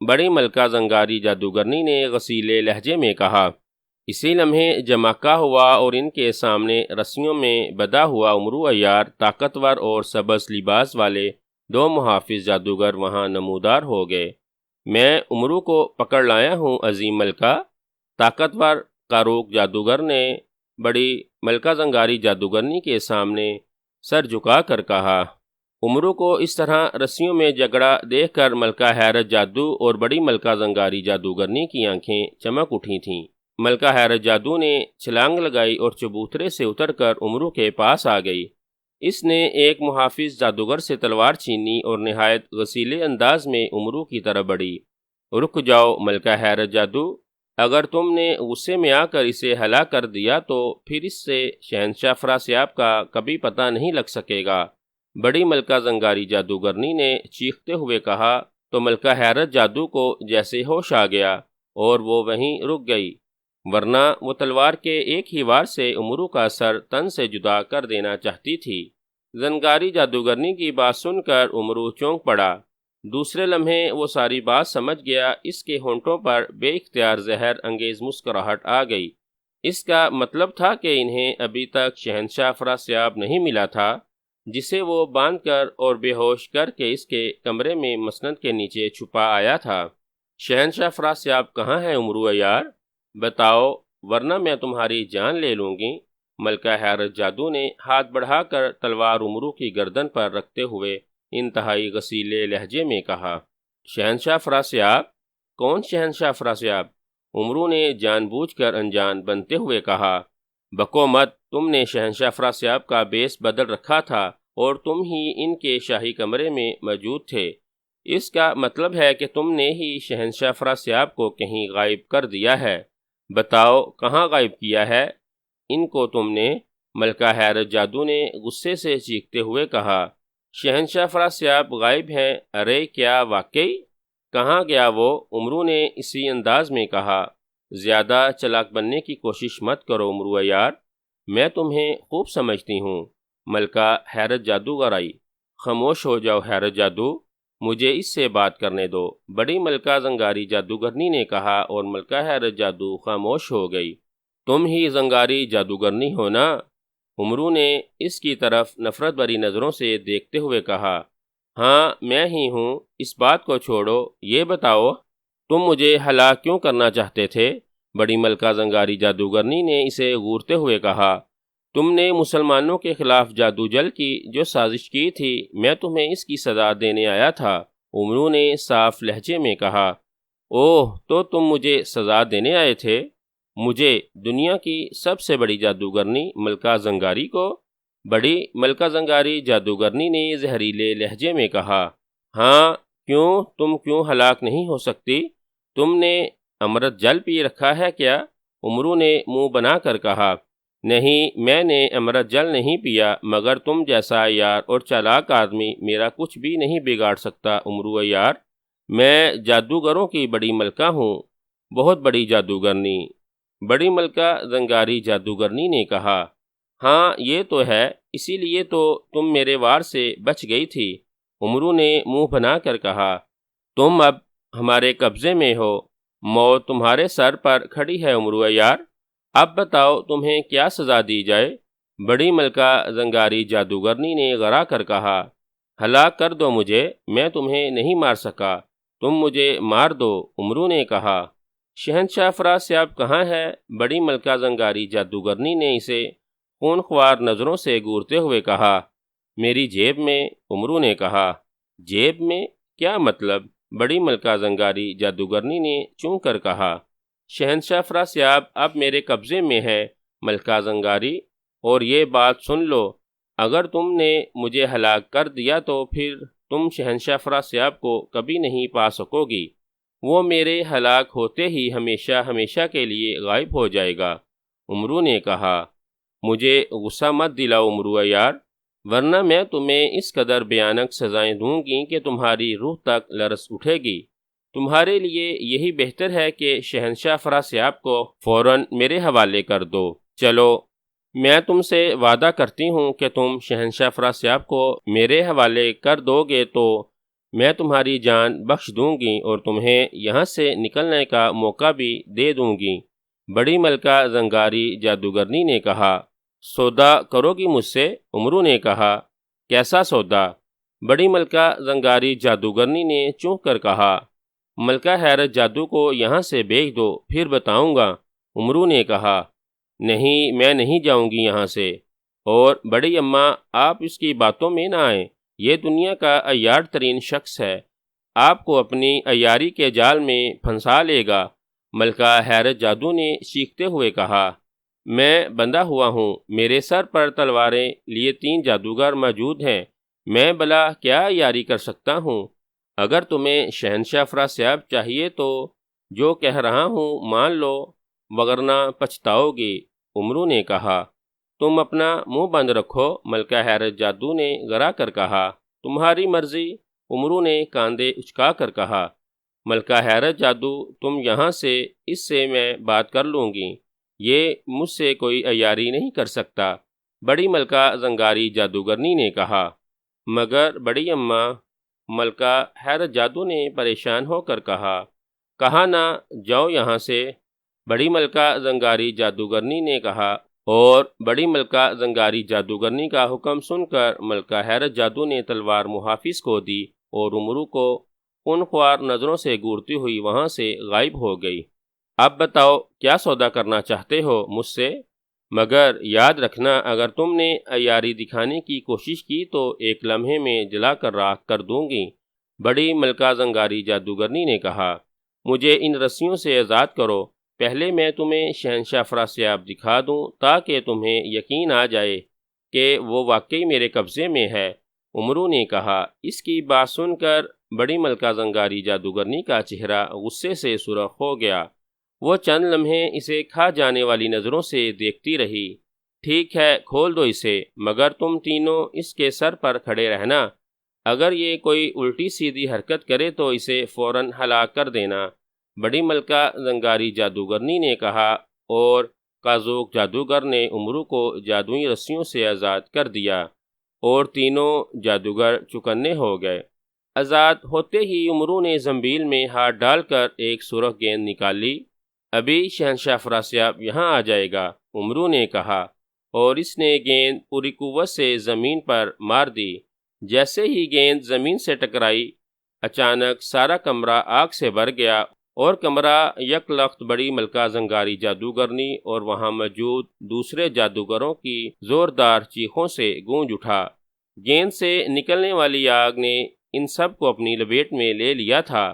بڑی ملکہ زنگاری جادوگرنی نے غصیلے لہجے میں کہا۔ اسی لمحے جمعہ ہوا اور ان کے سامنے رسیوں میں بدھا ہوا عمرو عیار، طاقتور اور سبز لباس والے دو محافظ جادوگر وہاں نمودار ہو گئے۔ میں عمرو کو پکڑ لایا ہوں عظیم ملکہ، طاقتور کاروک جادوگر نے بڑی ملکہ زنگاری جادوگرنی کے سامنے سر جھکا کر کہا۔ عمرو کو اس طرح رسیوں میں جگڑا دیکھ کر ملکہ حیرت جادو اور بڑی ملکہ زنگاری جادوگرنی کی آنکھیں چمک اٹھی تھیں۔ ملکہ حیرت جادو نے چھلانگ لگائی اور چبوترے سے اتر کر عمرو کے پاس آ گئی۔ اس نے ایک محافظ جادوگر سے تلوار چھینی اور نہایت غصیلے انداز میں عمرو کی طرف بڑھی۔ رک جاؤ ملکہ حیرت جادو، اگر تم نے غصے میں آ کر اسے ہلاک کر دیا تو پھر اس سے شہنشاہ افراسیاب کا کبھی پتہ نہیں لگ سکے گا، بڑی ملکہ زنگاری جادوگرنی نے چیختے ہوئے کہا۔ تو ملکہ حیرت جادو کو جیسے ہوش آ گیا اور وہ وہیں رک گئی، ورنہ وہ تلوار کے ایک ہی وار سے عمرو کا سر تن سے جدا کر دینا چاہتی تھی۔ زنگاری جادوگرنی کی بات سن کر عمرو چونک پڑا۔ دوسرے لمحے وہ ساری بات سمجھ گیا، اس کے ہونٹوں پر بے اختیار زہر انگیز مسکراہٹ آ گئی۔ اس کا مطلب تھا کہ انہیں ابھی تک شہنشاہ افراسیاب نہیں ملا تھا، جسے وہ باندھ کر اور بے ہوش کر کے اس کے کمرے میں مسند کے نیچے چھپا آیا تھا۔ شہنشاہ افراسیاب کہاں ہے عمرو عیار؟ بتاؤ، ورنہ میں تمہاری جان لے لوں گی، ملکہ حیرت جادو نے ہاتھ بڑھا کر تلوار عمرو کی گردن پر رکھتے ہوئے انتہائی غصیلے لہجے میں کہا۔ شہنشاہ افراسیاب؟ کون شہنشاہ افراسیاب؟ عمرو نے جان بوجھ کر انجان بنتے ہوئے کہا۔ بکو مت، تم نے شہنشاہ افراسیاب کا بیس بدل رکھا تھا اور تم ہی ان کے شاہی کمرے میں موجود تھے، اس کا مطلب ہے کہ تم نے ہی شہنشاہ افراسیاب کو کہیں غائب کر دیا ہے۔ بتاؤ کہاں غائب کیا ہے ان کو تم نے؟ ملکہ حیرت جادو نے غصے سے چیختے ہوئے کہا۔ شہنشاہ افراسیاب غائب ہیں؟ ارے کیا واقعی؟ کہاں گیا وہ؟ عمرو نے اسی انداز میں کہا۔ زیادہ چلاک بننے کی کوشش مت کرو عمرو عیار، میں تمہیں خوب سمجھتی ہوں، ملکہ حیرت جادوگر آئی۔ خاموش ہو جاؤ حیرت جادو، مجھے اس سے بات کرنے دو، بڑی ملکہ زنگاری جادوگرنی نے کہا، اور ملکہ حیرت جادو خاموش ہو گئی۔ تم ہی زنگاری جادوگرنی ہو نا؟ عمرو نے اس کی طرف نفرت بھری نظروں سے دیکھتے ہوئے کہا۔ ہاں میں ہی ہوں، اس بات کو چھوڑو، یہ بتاؤ تم مجھے ہلاک کیوں کرنا چاہتے تھے؟ بڑی ملکہ زنگاری جادوگرنی نے اسے گھورتے ہوئے کہا۔ تم نے مسلمانوں کے خلاف جادو جل کی جو سازش کی تھی، میں تمہیں اس کی سزا دینے آیا تھا، عمرو نے صاف لہجے میں کہا۔ اوہ، تو تم مجھے سزا دینے آئے تھے؟ مجھے، دنیا کی سب سے بڑی جادوگرنی ملکہ زنگاری کو؟ بڑی ملکہ زنگاری جادوگرنی نے زہریلے لہجے میں کہا۔ ہاں، تم کیوں ہلاک نہیں ہو سکتی؟ تم نے امرت جل پی رکھا ہے کیا؟ امرو نے منہ بنا کر کہا۔ نہیں، میں نے امرت جل نہیں پیا، مگر تم جیسا عیار اور چالاک آدمی میرا کچھ بھی نہیں بگاڑ سکتا امرو عیار۔ میں جادوگروں کی بڑی ملکہ ہوں، بہت بڑی جادوگرنی۔ بڑی ملکہ زنگاری جادوگرنی نے کہا۔ ہاں، یہ تو ہے، اسی لیے تو تم میرے وار سے بچ گئی تھی، امرو نے منہ بنا کر کہا۔ تم اب ہمارے قبضے میں ہو، موت تمہارے سر پر کھڑی ہے امرو عیار۔ اب بتاؤ تمہیں کیا سزا دی جائے؟ بڑی ملکہ زنگاری جادوگرنی نے غرا کر کہا۔ ہلاک کر دو مجھے، میں تمہیں نہیں مار سکا، تم مجھے مار دو، امرو نے کہا۔ شہنشاہ افراسیاب کہاں ہے؟ بڑی ملکہ زنگاری جادوگرنی نے اسے خون خوار نظروں سے گورتے ہوئے کہا۔ میری جیب میں، امرو نے کہا۔ جیب میں؟ کیا مطلب؟ بڑی ملکہ زنگاری جادوگرنی نے چون کر کہا۔ شہنشاہ افراسیاب اب میرے قبضے میں ہے ملکہ زنگاری، اور یہ بات سن لو، اگر تم نے مجھے ہلاک کر دیا تو پھر تم شہنشاہ افراسیاب کو کبھی نہیں پا سکو گی، وہ میرے ہلاک ہوتے ہی ہمیشہ ہمیشہ کے لیے غائب ہو جائے گا۔ امرو نے کہا۔ مجھے غصہ مت دلاؤ امرو عیار، ورنہ میں تمہیں اس قدر بھیانک سزائیں دوں گی کہ تمہاری روح تک لرز اٹھے گی۔ تمہارے لیے یہی بہتر ہے کہ شہنشاہ افراسیاب کو فوراً میرے حوالے کر دو۔ چلو، میں تم سے وعدہ کرتی ہوں کہ تم شہنشاہ افراسیاب کو میرے حوالے کر دو گے تو میں تمہاری جان بخش دوں گی اور تمہیں یہاں سے نکلنے کا موقع بھی دے دوں گی۔ بڑی ملکہ زنگاری جادوگرنی نے کہا۔ سودا کرو گی مجھ سے؟ امرو نے کہا۔ کیسا سودا؟ بڑی ملکہ زنگاری جادوگرنی نے چونک کر کہا۔ ملکہ حیرت جادو کو یہاں سے بھیج دو، پھر بتاؤں گا، امرو نے کہا۔ نہیں، میں نہیں جاؤں گی یہاں سے، اور بڑی اماں آپ اس کی باتوں میں نہ آئیں، یہ دنیا کا عیار ترین شخص ہے، آپ کو اپنی عیاری کے جال میں پھنسا لے گا۔ ملکہ حیرت جادو نے چیختے ہوئے کہا۔ میں بندھا ہوا ہوں، میرے سر پر تلواریں لیے 3 جادوگر موجود ہیں، میں بھلا کیا عیاری کر سکتا ہوں؟ اگر تمہیں شہنشاہ افراسیاب چاہیے تو جو کہہ رہا ہوں مان لو، وگرنہ پچھتاؤ گی، امرو نے کہا۔ تم اپنا منہ بند رکھو، ملکہ حیرت جادو نے غرا کر کہا۔ تمہاری مرضی، امرو نے کاندھے اچکا کر کہا۔ ملکہ حیرت جادو، تم یہاں سے، اس سے میں بات کر لوں گی، یہ مجھ سے کوئی عیاری نہیں کر سکتا، بڑی ملکہ زنگاری جادوگرنی نے کہا۔ مگر بڑی اماں، ملکہ حیرت جادو نے پریشان ہو کر کہا۔ کہا نہ، جاؤ یہاں سے، بڑی ملکہ زنگاری جادوگرنی نے کہا، اور بڑی ملکہ زنگاری جادوگرنی کا حکم سن کر ملکہ حیرت جادو نے تلوار محافظ کو دی اور امرو کو خون خوار نظروں سے گورتی ہوئی وہاں سے غائب ہو گئی۔ اب بتاؤ کیا سودا کرنا چاہتے ہو مجھ سے؟ مگر یاد رکھنا، اگر تم نے عیاری دکھانے کی کوشش کی تو ایک لمحے میں جلا کر راکھ کر دوں گی، بڑی ملکہ زنگاری جادوگرنی نے کہا۔ مجھے ان رسیوں سے آزاد کرو، پہلے میں تمہیں شہنشاہ افراسیاب دکھا دوں تاکہ تمہیں یقین آ جائے کہ وہ واقعی میرے قبضے میں ہے، امرو نے کہا۔ اس کی بات سن کر بڑی ملکہ زنگاری جادوگرنی کا چہرہ غصے سے سرخ ہو گیا، وہ چند لمحے اسے کھا جانے والی نظروں سے دیکھتی رہی۔ ٹھیک ہے، کھول دو اسے، مگر تم تینوں اس کے سر پر کھڑے رہنا، اگر یہ کوئی الٹی سیدھی حرکت کرے تو اسے فوراً ہلاک کر دینا، بڑی ملکہ زنگاری جادوگرنی نے کہا، اور کازوک جادوگر نے امرو کو جادوئی رسیوں سے آزاد کر دیا اور تینوں جادوگر چوکنے ہو گئے۔ آزاد ہوتے ہی امرو نے زنبیل میں ہاتھ ڈال کر ایک سرخ گیند نکال لی۔ ابھی شہنشاہ افراسیاب یہاں آ جائے گا، امرو نے کہا، اور اس نے گیند پوری قوت سے زمین پر مار دی۔ جیسے ہی گیند زمین سے ٹکرائی، اچانک سارا کمرہ آگ سے بھر گیا اور کمرہ یک لخت بڑی ملکہ زنگاری جادوگرنی اور وہاں موجود دوسرے جادوگروں کی زوردار چیخوں سے گونج اٹھا۔ گیند سے نکلنے والی آگ نے ان سب کو اپنی لپیٹ میں لے لیا تھا۔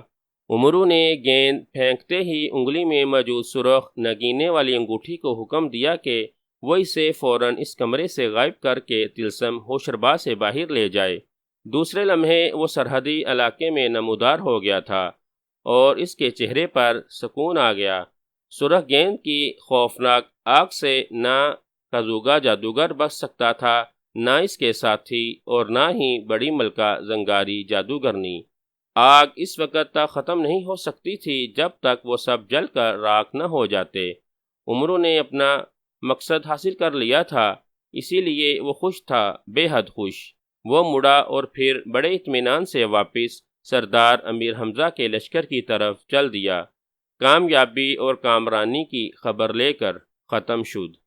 امرو نے گیند پھینکتے ہی انگلی میں موجود سرخ نگینے والی انگوٹھی کو حکم دیا کہ وہ اسے فوراً اس کمرے سے غائب کر کے طلسم ہوشربا سے باہر لے جائے۔ دوسرے لمحے وہ سرحدی علاقے میں نمودار ہو گیا تھا اور اس کے چہرے پر سکون آ گیا۔ سرخ گیند کی خوفناک آگ سے نہ کازوگا جادوگر بچ سکتا تھا، نہ اس کے ساتھی اور نہ ہی بڑی ملکہ زنگاری جادوگرنی۔ آگ اس وقت تک ختم نہیں ہو سکتی تھی جب تک وہ سب جل کر راکھ نہ ہو جاتے۔ امرو نے اپنا مقصد حاصل کر لیا تھا، اسی لیے وہ خوش تھا، بے حد خوش۔ وہ مڑا اور پھر بڑے اطمینان سے واپس سردار امیر حمزہ کے لشکر کی طرف چل دیا، کامیابی اور کامرانی کی خبر لے کر۔ ختم شد۔